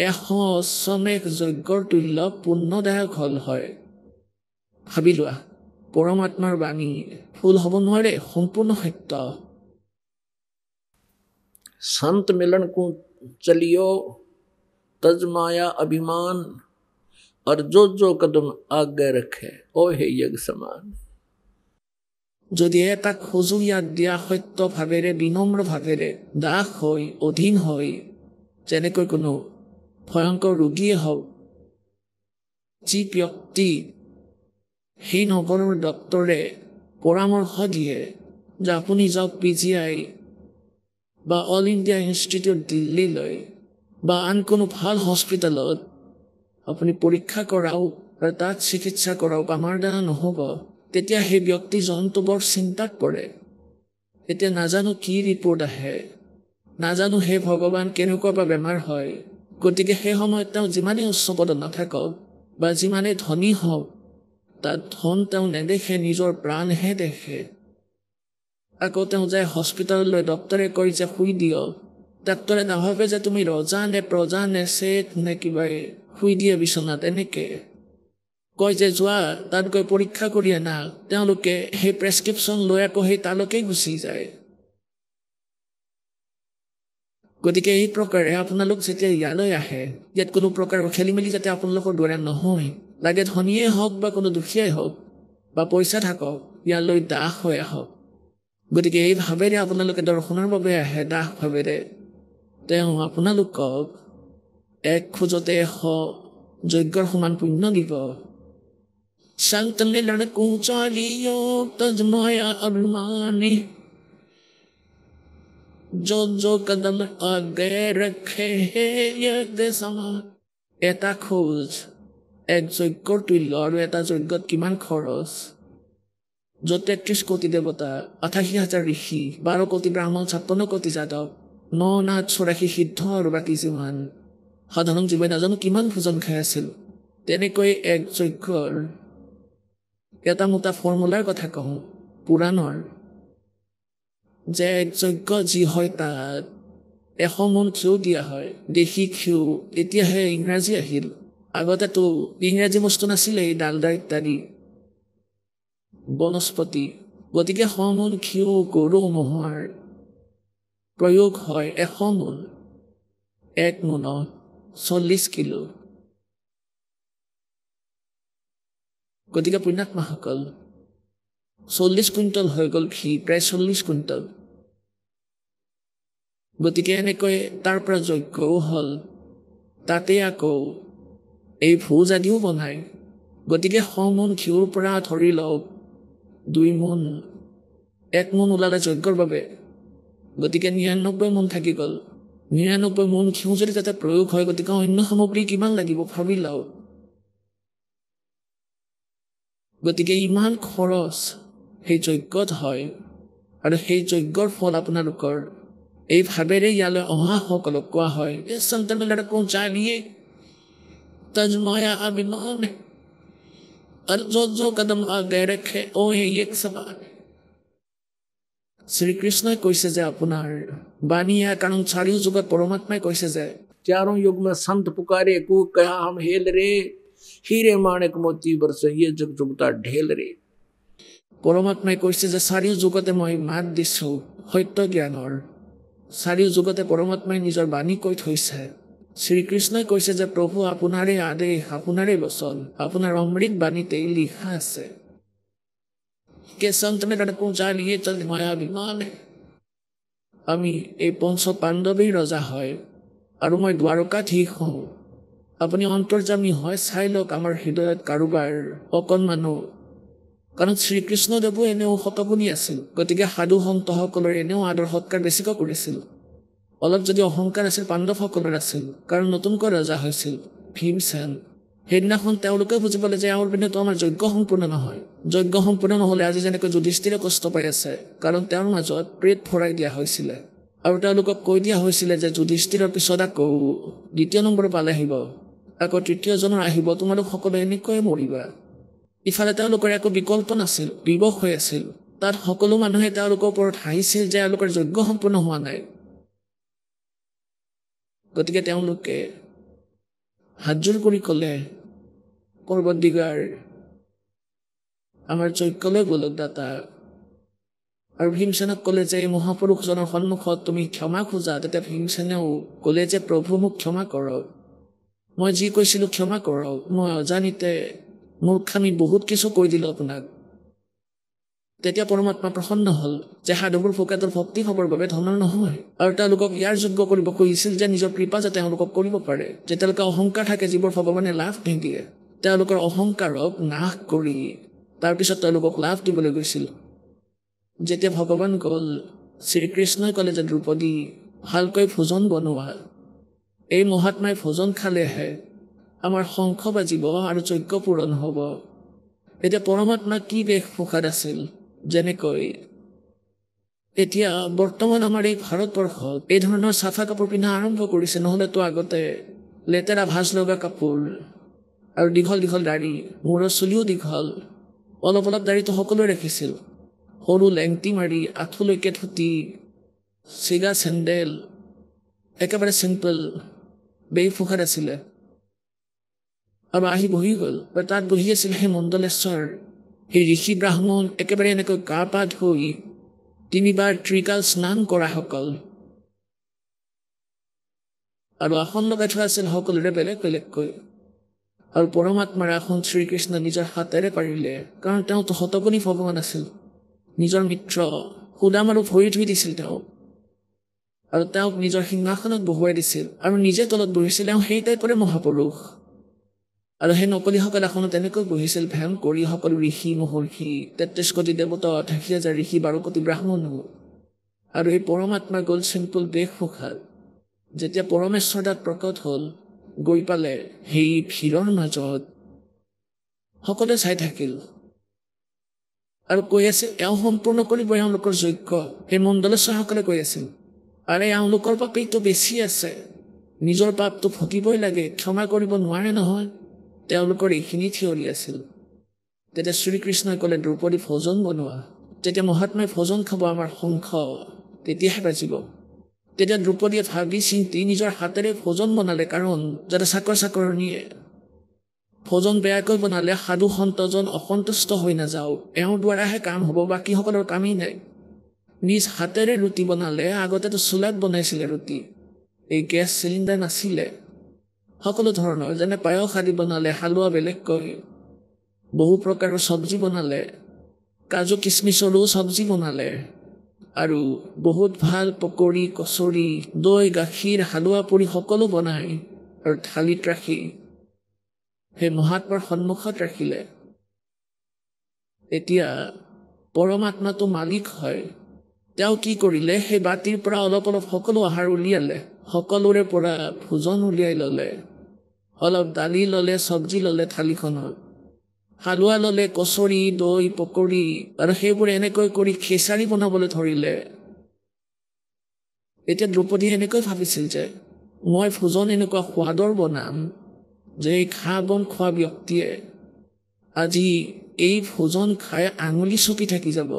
100 অশ্বমেধ যজ্ঞৰ তুল্য পুণ্যদায়ক হ'ল হয়। ভাবি লোৱা, পৰমাত্মাৰ বাণী ভুল হ'ব নোৱাৰে, সম্পূৰ্ণ সত্য। संत मिलन को चलियो तजमाया अभिमान और जो कदम आगे रखे ओ हे यज्ञ समान। যদি এটা খোজো ইয়াত দিয়া সত্য ভাৱেৰে, বিনম্ৰ ভাৱেৰে, দাস হৈ, অধীন হৈ, যেনেকৈ কোনো ভয়ংকৰ ৰোগীয়ে হওক, যি ব্যক্তি সেই নগৰৰ ডক্তৰে পৰামৰ্শ দিয়ে যে আপুনি যাওক PGI বা অল ইণ্ডিয়া ইনষ্টিটিউট দিল্লীলৈ বা আন কোনো ভাল হস্পিটেলত আপুনি পৰীক্ষা কৰাওক আৰু তাত চিকিৎসা কৰাওক, আমাৰ দ্বাৰা নহ'ব, তেতিয়া সেই ব্যক্তিজনটো বৰ চিন্তাত পৰে। এতিয়া নাজানো কি ৰিপৰ্ট আহে, নাজানো হে ভগৱান কেনেকুৱা বা বেমাৰ হয়। গতিকে সেই সময়ত তেওঁ যিমানেই উচ্চ পদত নাথাকক বা যিমানেই ধনী হওক, তাত ধন তেওঁ নেদেখে, নিজৰ প্ৰাণহে দেখে। আকৌ তেওঁ যায় হস্পিটেললৈ, ডক্তৰে কয় যে শুই দিয়ক, ডাক্তৰে নাভাবে যে তুমি ৰজা নে প্ৰজা নে শেঠ নে কিবা, শুই দিয়ে বিচনাত। এনেকে কয় যে যোৱা তাত গৈ পৰীক্ষা কৰি আনা, তেওঁলোকে সেই প্ৰেছক্ৰিপশ্যন লৈ আকৌ সেই তালৈকে গুচি যায়। গতিকে এই প্ৰকাৰে আপোনালোক যেতিয়া ইয়ালৈ আহে, ইয়াত কোনো প্ৰকাৰৰ খেলি মেলি যাতে আপোনালোকৰ দ্বাৰা নহয়, লাগে ধনীয়ে হওক বা কোনো দুখীয়াই হওক বা পইচা থাকক, ইয়ালৈ দাস হৈ আহক। গতিকে এই ভাৱেৰে আপোনালোকে দৰ্শনৰ বাবে আহে, দাস ভাৱেৰে, তেওঁ আপোনালোকক এক খোজতে 100 যজ্ঞৰ সমান পুণ্য দিব। संत मिलन को चालियो तजमाया अभिमानी जो कदम आगे रखे यज्ञ समान। এটা খোজ এক যজ্ঞৰ তুল্য, আৰু এটা যজ্ঞত কিমান খৰচ, য'ত 33 কোটি দেৱতা, 88,000 ঋষি, 12 কোটি ব্ৰাহ্মণ, 56 কোটি যাদৱ, 9 নাথ 84 সিদ্ধ আৰু বাকী যিমান সাধাৰণ জীৱই নাজানো কিমান ভোজন খাই আছিল। তেনেকৈ এক যজ্ঞৰ এটা মোটা ফৰ্মুলাৰ কথা কওঁ পুৰাণৰ, যে এক যজ্ঞ যি হয় তাত 100 মোন ঘিউ দিয়া হয়, দেশী ঘিউ। তেতিয়াহে ইংৰাজী আহিল, আগতেতো ইংৰাজী বস্তু নাছিলে, এই ডালদা ইত্যাদি বনস্পতি। গতিকে 100 মোন ঘিউ গৰু ম'হৰ প্ৰয়োগ হয়। 100 মোন, 1 মোনত 40 কিলো। গতিকে পুণ্যাত্মাসকল, 40 কুইণ্টল হৈ গ'ল ঘি, প্ৰায় 40 কুইণ্টল। গতিকে এনেকৈ তাৰ পৰা যজ্ঞও হ'ল, তাতে আকৌ এই ভোজ আদিও বনায়। গতিকে 100 মোন ঘিউৰ পৰা ধৰি লওক 2 মোন, 1 মোন ওলালে যজ্ঞৰ বাবে। গতিকে 99 মোন থাকি গ'ল। 99 মোন ঘিউ যদি তাতে প্ৰয়োগ হয়, গতিকে অন্য সামগ্ৰী কিমান লাগিব ভাবি লওক। গতিকে ইমান খৰচ সেই যজ্ঞত হয়, আৰু সেই যজ্ঞৰ ফল আপোনালোকৰ এই ভাৱেৰে ইয়ালৈ অহা সকলক কোৱা হয়, संत मिलन को चालिए तजमाया अभिमान और जो कदम आगे रखे ओ हे यज्ञ समान। শ্ৰীকৃষ্ণই কৈছে যে আপোনাৰ বাণী, কাৰণ 4 যুগত পৰমাত্মাই কৈছে যে 4 युग में संत पुकारे को कहा हम हेल रे, हीरे माणिक मोती बरसे ये जग जुगता ढेल रे। পৰমাত্মাই কৈছে যে 4 যুগতে মই মাত দিছোঁ সত্য জ্ঞানৰ। 4 যুগতে পৰমাত্মাই নিজৰ বাণী কৈ থৈছে। শ্ৰীকৃষ্ণই কৈছে যে প্ৰভু আপোনাৰে আদেশ, আপোনাৰে বচন, আপোনাৰ অমৃত বাণীতেই লিখা আছে que संत मिलन को चालिए तजमाया अभिमान। আমি এই 5 পাণ্ডৱীৰ ৰজা হয়, আৰু মই দ্বাৰকা ঠিক হওঁ আপুনি অন্তৰ্যামী হয় চাই লওক আমাৰ হৃদয়ত কাৰোবাৰ অকণমানো কাৰণ শ্ৰীকৃষ্ণদেৱো এনেও শতগুণী আছিল গতিকে সাধু সন্তসকলৰ এনেও আদৰ সৎকাৰ বেছিকৈ কৰিছিল অলপ যদি অহংকাৰ আছিল পাণ্ডৱসকলৰ আছিল কাৰণ নতুনকৈ ৰজা হৈছিল ভীমসেন সেইদিনাখন তেওঁলোকে বুজি পালে যে আমাৰ পিনেতো আমাৰ যজ্ঞ সম্পূৰ্ণ নহয় যজ্ঞ সম্পূৰ্ণ নহ'লে আজি যেনেকৈ যুধিষ্ঠিৰে কষ্ট পাই আছে কাৰণ তেওঁৰ মাজত প্ৰেত ভৰাই দিয়া হৈছিলে আৰু তেওঁলোকক কৈ দিয়া হৈছিলে যে যুধিষ্ঠিৰৰ পিছত আকৌ দ্বিতীয় নম্বৰ পালে আহিব আকৌ তৃতীয়জনৰ আহিব তোমালোক সকলো এনেকৈয়ে মৰিবা ইফালে তেওঁলোকৰ একো বিকল্প নাছিল বিবশ হৈ আছিল তাত সকলো মানুহে তেওঁলোকৰ ওপৰত হাঁহিছিল যে তেওঁলোকৰ যজ্ঞ সম্পূৰ্ণ হোৱা নাই গতিকে তেওঁলোকে হাতযোৰ কৰি ক'লে পৰ্বতদিগাৰ আমাৰ যজ্ঞলৈ গোলক দাতা আৰু ভীমসেনক ক'লে যে এই মহাপুৰুষজনৰ সন্মুখত তুমি ক্ষমা খোজা তেতিয়া ভীমসেনেও ক'লে যে প্ৰভু মোক ক্ষমা কৰক মই যি কৈছিলোঁ ক্ষমা কৰক মই অজানিতে মূৰ্খামি বহুত কিছু কৈ দিলোঁ আপোনাক তেতিয়া পৰমাত্মা প্ৰসন্ন হ'ল যে সাধুবোৰ ভোকেতৰ ভক্তি হ'বৰ বাবে ধনৰ নহয় আৰু তেওঁলোকক ইয়াৰ যোগ্য কৰিব খুজিছিল যে নিজৰ কৃপা যাতে তেওঁলোকক কৰিব পাৰে যে তেওঁলোকে অহংকাৰ থাকে যিবোৰ ভগৱানে লাভ নিদিয়ে তেওঁলোকৰ অহংকাৰক নাশ কৰি তাৰপিছত তেওঁলোকক লাভ দিবলৈ গৈছিল যেতিয়া ভগৱান গ'ল শ্ৰীকৃষ্ণই ক'লে যে দ্ৰৌপদী ভালকৈ ভোজন বনোৱা এই মহাত্মাই ভোজন খালেহে আমাৰ শংখ বাজিব আৰু যজ্ঞ পূৰণ হ'ব এতিয়া পৰমাত্মা কি বেশভূষাত আছিল যেনেকৈ এতিয়া বৰ্তমান আমাৰ এই ভাৰতবৰ্ষত এই ধৰণৰ চাফা কাপোৰ পিন্ধা আৰম্ভ কৰিছে নহ'লেতো আগতে লেতেৰা ভাঁজ লগা কাপোৰ আৰু দীঘল দীঘল দাড়ি মূৰৰ চুলিও দীঘল অলপ অলপ দাড়িটো সকলোৱে ৰাখিছিল সৰু লেংটি মাৰি আঁঠুলৈকে ধুতি চিগা চেণ্ডেল একেবাৰে চিম্পল বেশভূষাত আছিলে আৰু আহি বহি গ'ল তাত বহি আছিল সেই মণ্ডলেশ্বৰ সেই ঋষি ব্ৰাহ্মণ একেবাৰে এনেকৈ গা পা ধুই 3 বাৰ ত্ৰিকাল স্নান কৰাসকল আৰু আসন লগাই থোৱা আছিল সকলোৰে বেলেগ বেলেগকৈ আৰু পৰমাত্মাৰ আসন শ্ৰীকৃষ্ণ নিজৰ হাতেৰে পাৰিলে কাৰণ তেওঁতো শতগুণী ভগৱান আছিল নিজৰ মিত্ৰ সুদাম আৰু ভৰি ধুই দিছিল তেওঁ আৰু তেওঁক নিজৰ সিংহাসনত বহুৱাই দিছিল আৰু নিজে তলত বহিছিল তেওঁ সেই টাইপৰে মহাপুৰুষ আৰু সেই নকলিসকল আসনত এনেকৈ বহিছিল ভ্যান কৰি সকলো ঋষি মহৰ্ষি 33 কোটি দেৱতা 88,000 ঋষি 12 কোটি ব্ৰাহ্মণ আৰু এই পৰমাত্মা গ'ল চিম্পল বেশভূষাত যেতিয়া পৰমেশ্বৰ তাত প্ৰকট হ'ল গৈ পালে সেই ভিৰৰ মাজত সকলোৱে চাই থাকিল আৰু কৈ আছিল এওঁ সম্পূৰ্ণ কৰিব এওঁলোকৰ যজ্ঞ সেই মণ্ডলেশ্বৰসকলে কৈ আছিল আৰু এওঁলোকৰ পাপীটো বেছি আছে নিজৰ পাপটো ভুগিবই লাগে ক্ষমা কৰিব নোৱাৰে নহয় তেওঁলোকৰ এইখিনি থিয়ৰি আছিল তেতিয়া শ্ৰীকৃষ্ণই ক'লে দ্ৰৌপদী ভোজন বনোৱা যেতিয়া মহাত্মাই ভোজন খাব আমাৰ শংখ তেতিয়াহে বাজিব তেতিয়া দ্ৰৌপদীয়ে ভাবি চিন্তি নিজৰ হাতেৰে ভোজন বনালে কাৰণ যাতে চাকৰণীয়ে ভোজন বেয়াকৈ বনালে সাধু সন্তজন অসন্তুষ্ট হৈ নাযাওঁ এওঁৰ দ্বাৰাহে কাম হ'ব বাকীসকলৰ কামেই নাই নিজ হাতেৰে ৰুটি বনালে আগতেতো চুলাত বনাইছিলে ৰুটি এই গেছ চিলিণ্ডাৰ নাছিলে সকলো ধৰণৰ যেনে পায়স আদি বনালে হালোৱা বেলেগকৈ বহু প্ৰকাৰৰ চব্জি বনালে কাজু কিচমিচৰো চব্জি বনালে আৰু বহুত ভাল পকৰি কচৰি দৈ গাখীৰ হালোৱা পুৰি সকলো বনাই আৰু থালিত ৰাখি সেই মহাত্মাৰ সন্মুখত ৰাখিলে এতিয়া পৰমাত্মাটো মালিক হয় তেওঁ কি কৰিলে সেই বাতিৰ পৰা অলপ অলপ সকলো আহাৰ উলিয়ালে সকলোৰে পৰা ভোজন উলিয়াই ল'লে অলপ দালি ল'লে চব্জি ল'লে থালিখনত হালোৱা ল'লে কচৰি দৈ পকৰি আৰু সেইবোৰ এনেকৈ কৰি খিচাৰি বনাবলৈ ধৰিলে এতিয়া দ্ৰৌপদী এনেকৈ ভাবিছিল যে মই ভোজন এনেকুৱা সোৱাদৰ বনাম যে ঘাঁ বন খোৱা ব্যক্তিয়ে আজি এই ভোজন খাই আঙুলি চুপি থাকি যাব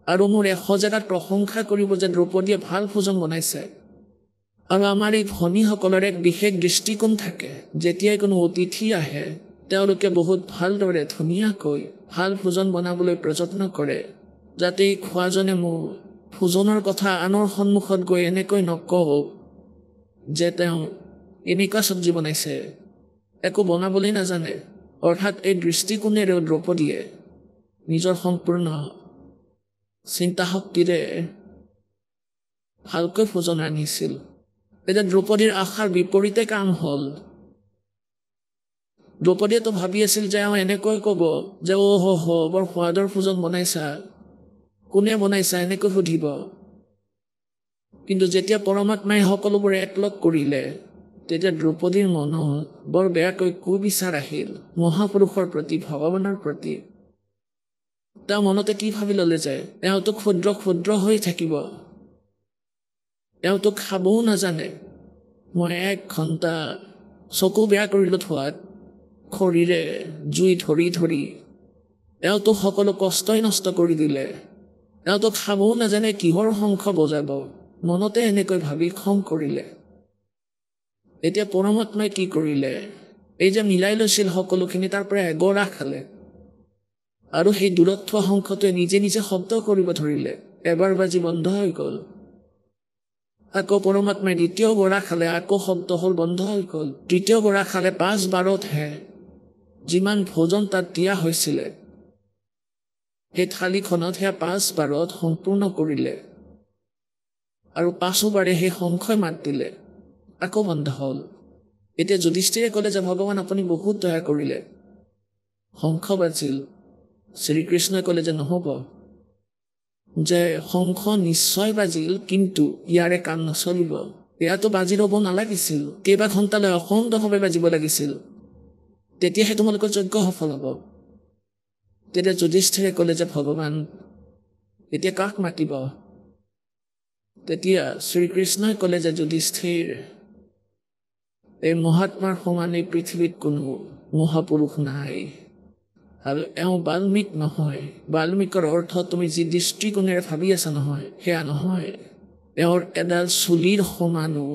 আৰু মোৰ 100 জেগাত প্ৰশংসা কৰিব যে দ্ৰৌপদীয়ে ভাল ভোজন বনাইছে আৰু আমাৰ এই ভনীসকলৰ এক বিশেষ দৃষ্টিকোণ থাকে যেতিয়াই কোনো অতিথি আহে তেওঁলোকে বহুত ভালদৰে ধুনীয়াকৈ ভাল ভোজন বনাবলৈ প্ৰযত্ন কৰে যাতে এই খোৱাজনে মোৰ ভোজনৰ কথা আনৰ সন্মুখত গৈ এনেকৈ নকওক যে তেওঁ এনেকুৱা চব্জি বনাইছে একো বনাবলৈ নাজানে অৰ্থাৎ এই দৃষ্টিকোণেৰে দ্ৰৌপদীয়ে নিজৰ সম্পূৰ্ণ চিন্তা শক্তিৰে ভালকৈ ভোজন ৰান্ধিছিল এতিয়া দ্ৰৌপদীৰ আশাৰ বিপৰীতে কাম হ'ল। দ্ৰৌপদীয়েতো ভাবি আছিল যে এনেকৈ ক'ব যে বৰ সোৱাদৰ ভোজন বনাইছা, কোনে বনাইছা এনেকৈ সুধিব। কিন্তু যেতিয়া পৰমাত্মাই সকলোবোৰ একলগ কৰিলে তেতিয়া দ্ৰৌপদীৰ মনত বৰ বেয়াকৈ কুবিচাৰ আহিল মহাপুৰুষৰ প্ৰতি, ভগৱানৰ প্ৰতি। তেওঁ মনতে কি ভাবি ল'লে যে এওঁতো ক্ষুদ্ৰ ক্ষুদ্ৰ হৈ থাকিব, এওঁতো খাবও নাজানে, মই 1 ঘণ্টা চকু বেয়া কৰিলোঁ থোৱাত, খৰিৰে জুই ধৰি ধৰি এওঁতো সকলো কষ্টই নষ্ট কৰি দিলে, এওঁতো খাবও নাজানে, কিহৰ শংখ বজাব, মনতে এনেকৈ ভাবি খং কৰিলে। এতিয়া পৰমাত্মাই কি কৰিলে, এই যে মিলাই লৈছিল সকলোখিনি তাৰ পৰা এগৰা খালে আৰু সেই দূৰত থোৱা শংখটোৱে নিজে নিজে শব্দ কৰিব ধৰিলে, এবাৰ বাজি বন্ধ হৈ গ'ল। আকৌ পৰমাত্মাই দ্বিতীয় গৰা খালে, আকৌ শব্দ হ'ল, বন্ধ হৈ গ'ল। তৃতীয় গৰা খালে 5 বাৰতহে যিমান ভোজন তাত দিয়া হৈছিলে সেই থালিখনত সেয়া 5 বাৰত সম্পূৰ্ণ কৰিলে আৰু 5 বাৰে সেই শংখই মাত দিলে, আকৌ বন্ধ হ'ল। এতিয়া যুধিষ্ঠিৰে ক'লে যে ভগৱান আপুনি বহুত দয়া কৰিলে, শংখ বাজিল। শ্ৰীকৃষ্ণই ক'লে যে নহ'ব, যে শংখ নিশ্চয় বাজিল কিন্তু ইয়াৰে কাম নচলিব, ইয়াতো বাজি ৰ'ব নালাগিছিল, কেইবা ঘণ্টালৈ অখণ্ডভাৱে বাজিব লাগিছিল, তেতিয়াহে তোমালোকৰ যজ্ঞ সফল হ'ব। তেতিয়া যুধিষ্ঠিৰে ক'লে যে ভগৱান এতিয়া কাক মাতিব? তেতিয়া শ্ৰীকৃষ্ণই ক'লে যে যুধিষ্ঠিৰ, এই মহাত্মাৰ সমান এই পৃথিৱীত কোনো মহাপুৰুষ নাই আৰু এওঁ বাল্মীক নহয়। বাল্মীকৰ অৰ্থ তুমি যি দৃষ্টিকোণেৰে ভাবি আছা নহয়, সেয়া নহয়। এওঁৰ এডাল চুলিৰ সমানো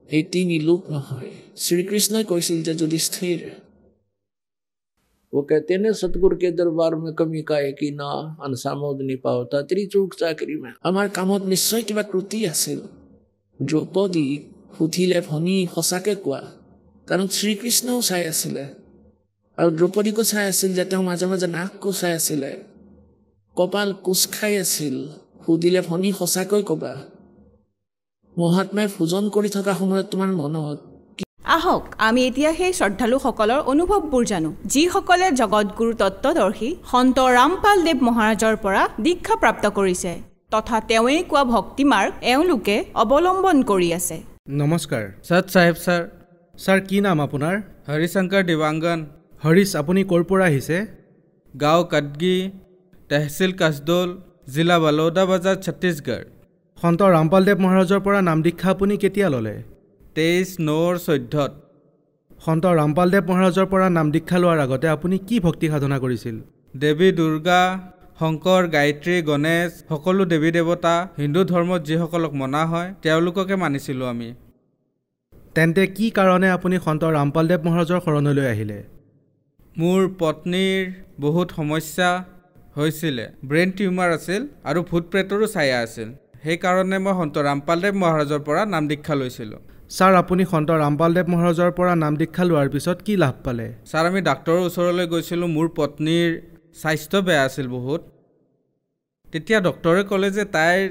এই 3 লোক নহয়। শ্ৰীকৃষ্ণই কৈছিল যে যুধিষ্ঠিৰ, वो कहते हैं सतगुरु के दरबार में कमी का एक ही ना अनसामोद नहीं पाता त्रिचूक चाकरी में। আমাৰ কামত নিশ্চয় কিবা ত্ৰুটি আছিল। দ্ৰৌপদীক সুধিলে ভনী সঁচাকে কোৱা, কাৰণ শ্ৰীকৃষ্ণও চাই আছিলে আৰু দ্ৰৌপদীকো চাই আছিল যে তেওঁ মাজে মাজে নাক কোচাই আছিলে, কপাল কোচ খাই আছিল। সুধিলে ভনী সঁচাকৈ ক'বা, মহাত্মাই ভোজন কৰি থকা সময়ত তোমাৰ মনত আহক আমি এতিয়া সেই শ্ৰদ্ধালুসকলৰ অনুভৱবোৰ জানো, যিসকলে জগতগুৰু তত্ত্বদৰ্শী সন্ত ৰামপাল দেৱ মহাৰাজৰ পৰা দীক্ষা প্ৰাপ্ত কৰিছে তথা তেওঁৱেই কোৱা ভক্তি মাৰ্গ এওঁলোকে অৱলম্বন কৰি আছে। নমস্কাৰ। সত সাহেব ছাৰ। ছাৰ কি নাম আপোনাৰ? হৰিশংকৰ দিৱাংগন। হৰিশ, আপুনি ক'ৰ পৰা আহিছে? গাঁও কাটগি, তহচিল কাছদোল, জিলা বালৌদা বাজাৰ, ছত্তীশগড়। সন্ত ৰামপালদেৱ মহাৰাজৰ পৰা নাম দীক্ষা আপুনি কেতিয়া ল'লে? 23/9/14। সন্ত ৰামপালদেৱ মহাৰাজৰ পৰা নাম দীক্ষা লোৱাৰ আগতে আপুনি কি ভক্তি সাধনা কৰিছিল? দেৱী দুৰ্গা, শংকৰ, গায়ত্ৰী, গণেশ, সকলো দেৱী দেৱতা, হিন্দু ধৰ্মত যিসকলক মনা হয় তেওঁলোককে মানিছিলোঁ আমি। তেন্তে কি কাৰণে আপুনি সন্ত ৰামপালদেৱ মহাৰাজৰ শৰণলৈ আহিলে? মোৰ পত্নীৰ বহুত সমস্যা হৈছিলে, ব্ৰেইন টিউমাৰ আছিল আৰু ভূত প্ৰেতৰো ছায়া আছিল। সেইকাৰণে মই সন্ত ৰামপালদেৱ মহাৰাজৰ পৰা নাম দীক্ষা লৈছিলোঁ। ছাৰ, আপুনি সন্ত ৰামপালদেৱ মহাৰাজৰ পৰা নাম দীক্ষা লোৱাৰ পিছত কি লাভ পালে? ছাৰ, আমি ডাক্তৰৰ ওচৰলৈ গৈছিলোঁ। মোৰ পত্নীৰ স্বাস্থ্য বেয়া আছিল বহুত। তেতিয়া ডক্তৰে ক'লে যে তাইৰ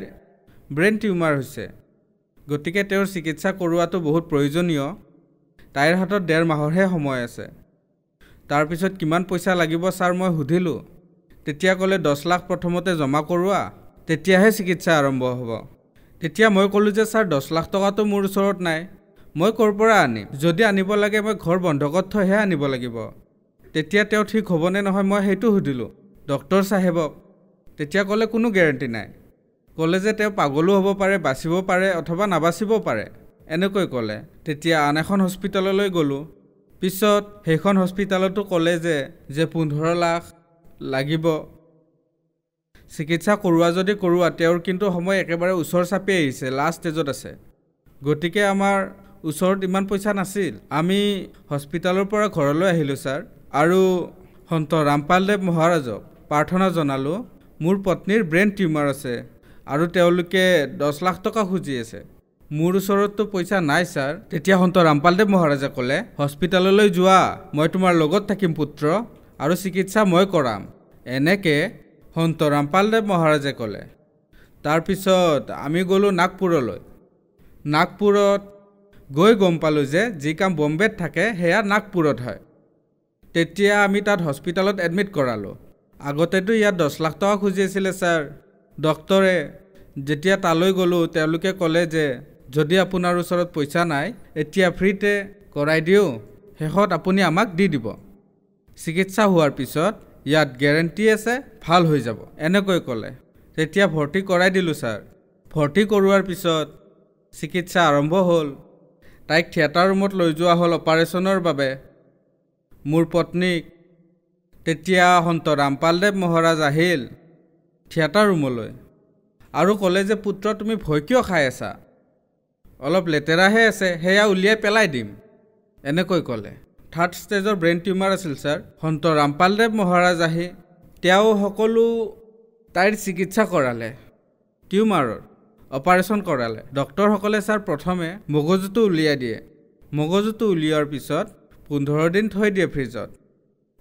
ব্ৰেইন টিউমাৰ হৈছে, গতিকে তেওঁৰ চিকিৎসা কৰোৱাটো বহুত প্ৰয়োজনীয়। তাইৰ হাতত 1.5 মাহৰহে সময় আছে। তাৰপিছত কিমান পইচা লাগিব ছাৰ মই সুধিলোঁ। তেতিয়া ক'লে 10 লাখ প্ৰথমতে জমা কৰোৱা, তেতিয়াহে চিকিৎসা আৰম্ভ হ'ব। তেতিয়া মই ক'লোঁ যে ছাৰ 10 লাখ টকাটো মোৰ ওচৰত নাই, মই ক'ৰ পৰা আনিম? যদি আনিব লাগে মই ঘৰ বন্ধকত থৈহে আনিব লাগিব। তেতিয়া তেওঁ ঠিক হ'বনে নহয় মই সেইটো সুধিলোঁ ডক্টৰ চাহেবক। তেতিয়া ক'লে কোনো গেৰেণ্টি নাই, ক'লে যে তেওঁ পাগলো হ'ব পাৰে, বাচিব পাৰে অথবা নাবাচিব পাৰে, এনেকৈ ক'লে। তেতিয়া আন এখন হস্পিটেললৈ গ'লোঁ। পিছত সেইখন হস্পিটেলতো ক'লে যে 15 লাখ লাগিব। চিকিৎসা কৰোৱা যদি কৰোৱা, তেওঁৰ কিন্তু সময় একেবাৰে ওচৰ চাপি আহিছে, লাষ্ট ষ্টেজত আছে। গতিকে আমাৰ ওচৰত ইমান পইচা নাছিল। আমি হস্পিটেলৰ পৰা ঘৰলৈ আহিলোঁ ছাৰ, আৰু সন্ত ৰামপালদেৱ মহাৰাজক প্ৰাৰ্থনা জনালোঁ মোৰ পত্নীৰ ব্ৰেইন টিউমাৰ আছে আৰু তেওঁলোকে 10 লাখ টকা খুজি আছে। মোৰ ওচৰততো পইচা নাই ছাৰ। তেতিয়া সন্ত ৰামপালদেৱ মহাৰাজে ক'লে, হস্পিটেললৈ যোৱা, মই তোমাৰ লগত থাকিম পুত্ৰ, আৰু চিকিৎসা মই কৰাম। এনেকৈ সন্ত ৰামপালদেৱ মহাৰাজে ক'লে। তাৰপিছত আমি গ'লোঁ নাগপুৰলৈ। নাগপুৰত গৈ গম পালোঁ যে যি কাম বম্বেত থাকে সেয়া নাগপুৰত হয়। তেতিয়া আমি তাত হস্পিটেলত এডমিট কৰালোঁ। আগতেতো ইয়াত 10 লাখ টকা খুজি আছিলে ছাৰ। ডক্টৰে যেতিয়া তালৈ গ'লোঁ তেওঁলোকে ক'লে যে যদি আপোনাৰ ওচৰত পইচা নাই এতিয়া ফ্ৰীতে কৰাই দিওঁ, শেষত আপুনি আমাক দি দিব। চিকিৎসা হোৱাৰ পিছত ইয়াত গেৰেণ্টি আছে ভাল হৈ যাব এনেকৈ ক'লে। তেতিয়া ভৰ্তি কৰাই দিলোঁ ছাৰ। ভৰ্তি কৰোৱাৰ পিছত চিকিৎসা আৰম্ভ হ'ল। তাইক থিয়েটাৰ ৰুমত লৈ যোৱা হ'ল অপাৰেশ্যনৰ বাবে। মোৰ পত্নীক তেতিয়া সন্ত ৰামপালদেৱ মহাৰাজ আহিল থিয়েটাৰ ৰুমলৈ আৰু ক'লে যে পুত্ৰ তুমি ভয় কিয় খাই আছা, অলপ লেতেৰাহে আছে সেয়া উলিয়াই পেলাই দিম এনেকৈ ক'লে। 3rd ষ্টেজৰ ব্ৰেইন টিউমাৰ আছিল ছাৰ। সন্ত ৰামপালদেৱ মহাৰাজ আহি তেওঁ সকলো তাইৰ চিকিৎসা কৰালে, টিউমাৰৰ অপাৰেশ্যন কৰালে। ডক্টৰসকলে ছাৰ প্ৰথমে মগজুটো উলিয়াই দিয়ে। মগজুটো উলিওৱাৰ পিছত 15 দিন থৈ দিয়ে ফ্ৰিজত।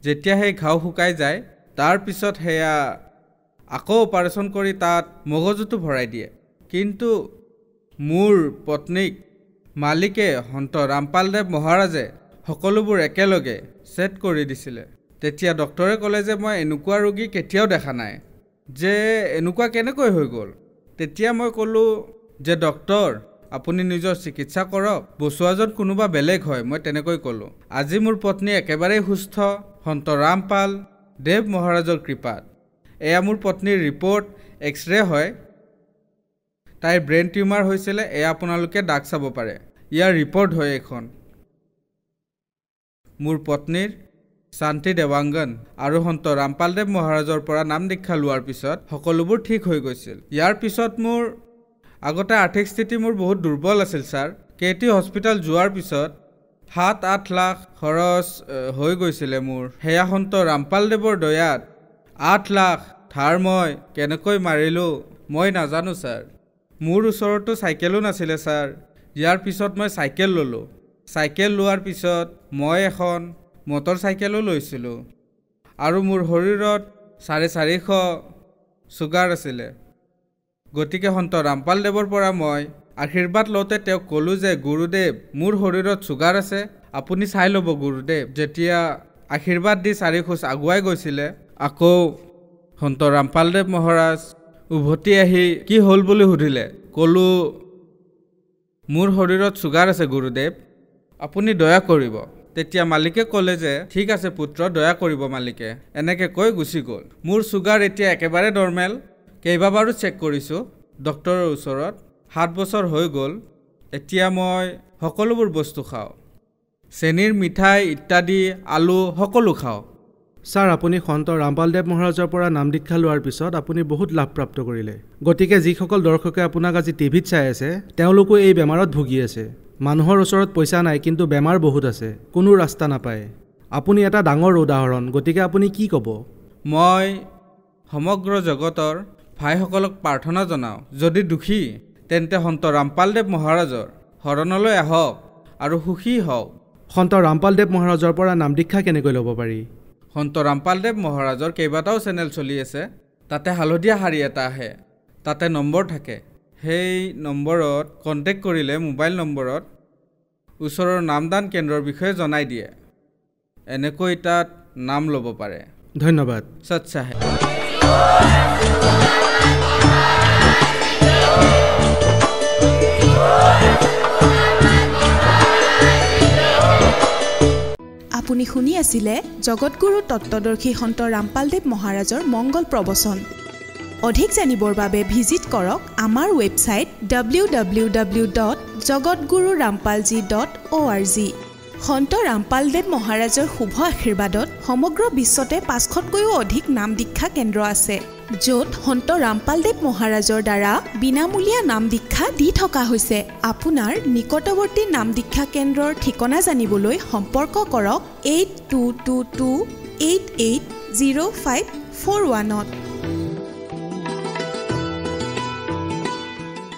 যেতিয়া সেই ঘাও শুকাই যায় তাৰ পিছত সেয়া আকৌ অপাৰেশ্যন কৰি তাত মগজুটো ভৰাই দিয়ে। কিন্তু মোৰ পত্নীক মালিকে সন্ত ৰামপালদেৱ মহাৰাজে সকলোবোৰ একেলগে ছেট কৰি দিছিলে। তেতিয়া ডক্টৰে ক'লে যে মই এনেকুৱা ৰোগী কেতিয়াও দেখা নাই, যে এনেকুৱা কেনেকৈ হৈ গ'ল। তেতিয়া মই ক'লোঁ যে ডক্টৰ আপুনি নিজৰ চিকিৎসা কৰক, বচোৱাজন কোনোবা বেলেগ হয়, মই তেনেকৈ ক'লোঁ। আজি মোৰ পত্নী একেবাৰেই সুস্থ সন্ত ৰামপাল দেৱ মহাৰাজৰ কৃপাত। এয়া মোৰ পত্নীৰ ৰিপৰ্ট, এক্সৰে হয়। তাইৰ ব্ৰেইন টিউমাৰ হৈছিলে, এয়া আপোনালোকে দাগ চাব পাৰে, ইয়াৰ ৰিপৰ্ট হয় এখন। মোৰ পত্নীৰ শান্তি দেৱাংগন আৰু সন্ত ৰামপালদেৱ মহাৰাজৰ পৰা নাম দীক্ষা লোৱাৰ পিছত সকলোবোৰ ঠিক হৈ গৈছিল। ইয়াৰ পিছত মোৰ আগতে আৰ্থিক স্থিতি মোৰ বহুত দুৰ্বল আছিল ছাৰ। কেটি হস্পিটেল যোৱাৰ পিছত 7-8 লাখ খৰচ হৈ গৈছিলে মোৰ। সেয়া সন্ত ৰামপালদেৱৰ দয়াত 8 লাখ ধাৰ মই কেনেকৈ মাৰিলোঁ মই নাজানো ছাৰ। মোৰ ওচৰতো চাইকেলো নাছিলে ছাৰ। ইয়াৰ পিছত মই চাইকেল ল'লোঁ। চাইকেল লোৱাৰ পিছত মই এখন মটৰ চাইকেলো লৈছিলোঁ আৰু মোৰ শৰীৰত 450 চুগাৰ আছিলে। গতিকে সন্ত ৰামপালদেৱৰ পৰা মই আশীৰ্বাদ লওঁতে তেওঁক ক'লোঁ যে গুৰুদেৱ মোৰ শৰীৰত চুগাৰ আছে, আপুনি চাই ল'ব গুৰুদেৱ। যেতিয়া আশীৰ্বাদ দি 4 খোজ আগুৱাই গৈছিলে, আকৌ সন্ত ৰামপালদেৱ মহাৰাজ উভতি আহি কি হ'ল বুলি সুধিলে। ক'লোঁ মোৰ শৰীৰত চুগাৰ আছে গুৰুদেৱ, আপুনি দয়া কৰিব। তেতিয়া মালিকে ক'লে যে ঠিক আছে পুত্ৰ, দয়া কৰিব মালিকে, এনেকৈ কৈ গুচি গ'ল। মোৰ চুগাৰ এতিয়া একেবাৰে নৰ্মেল। কেইবাবাৰো চেক কৰিছোঁ ডক্টৰৰ ওচৰত। 7 বছৰ হৈ গ'ল। এতিয়া মই সকলোবোৰ বস্তু খাওঁ, চেনীৰ মিঠাই ইত্যাদি, আলু সকলো খাওঁ। ছাৰ আপুনি সন্ত ৰামপালদেৱ মহাৰাজৰ পৰা নাম দীক্ষা লোৱাৰ পিছত আপুনি বহুত লাভপ্ৰাপ্ত কৰিলে। গতিকে যিসকল দৰ্শকে আপোনাক আজি টিভিত চাই আছে তেওঁলোকো এই বেমাৰত ভুগি আছে। মানুহৰ ওচৰত পইচা নাই কিন্তু বেমাৰ বহুত আছে, কোনো ৰাস্তা নাপায়। আপুনি এটা ডাঙৰ উদাহৰণ। গতিকে আপুনি কি ক'ব? মই সমগ্ৰ জগতৰ ভাইসকলক প্ৰাৰ্থনা জনাওঁ, যদি দুখী তেন্তে সন্ত ৰামপালদেৱ মহাৰাজৰ শৰণলৈ আহক আৰু সুখী হওক। সন্ত ৰামপালদেৱ মহাৰাজৰ পৰা নাম দীক্ষা কেনেকৈ ল'ব পাৰি? সন্ত ৰামপালদেৱ মহাৰাজৰ কেইবাটাও চেনেল চলি আছে। তাতে হালধীয়া শাৰী এটা আহে, তাতে নম্বৰ থাকে। সেই নম্বৰত কণ্টেক্ট কৰিলে মোবাইল নম্বৰত ওচৰৰ নামদান কেন্দ্ৰৰ বিষয়ে জনাই দিয়ে। এনেকৈ তাত নাম ল'ব পাৰে। ধন্যবাদ। সৎসাহে। আপুনি শুনি আছিলে জগতগুৰু তত্ত্বদৰ্শী সন্ত ৰামপালদেৱ মহাৰাজৰ মংগল প্ৰবচন। অধিক জানিবৰ বাবে ভিজিট কৰক আমাৰ ৱেবছাইট www.jagatgururampalji.org। সন্ত ৰামপালদেৱ মহাৰাজৰ শুভ আশীৰ্বাদত সমগ্ৰ বিশ্বতে 500তকৈও অধিক নাম দীক্ষা কেন্দ্ৰ আছে, য'ত সন্ত ৰামপালদেৱ মহাৰাজৰ দ্বাৰা বিনামূলীয়া নাম দীক্ষা দি থকা হৈছে। আপোনাৰ নিকটৱৰ্তী নাম দীক্ষা কেন্দ্ৰৰ ঠিকনা জানিবলৈ সম্পৰ্ক কৰক 8222880541।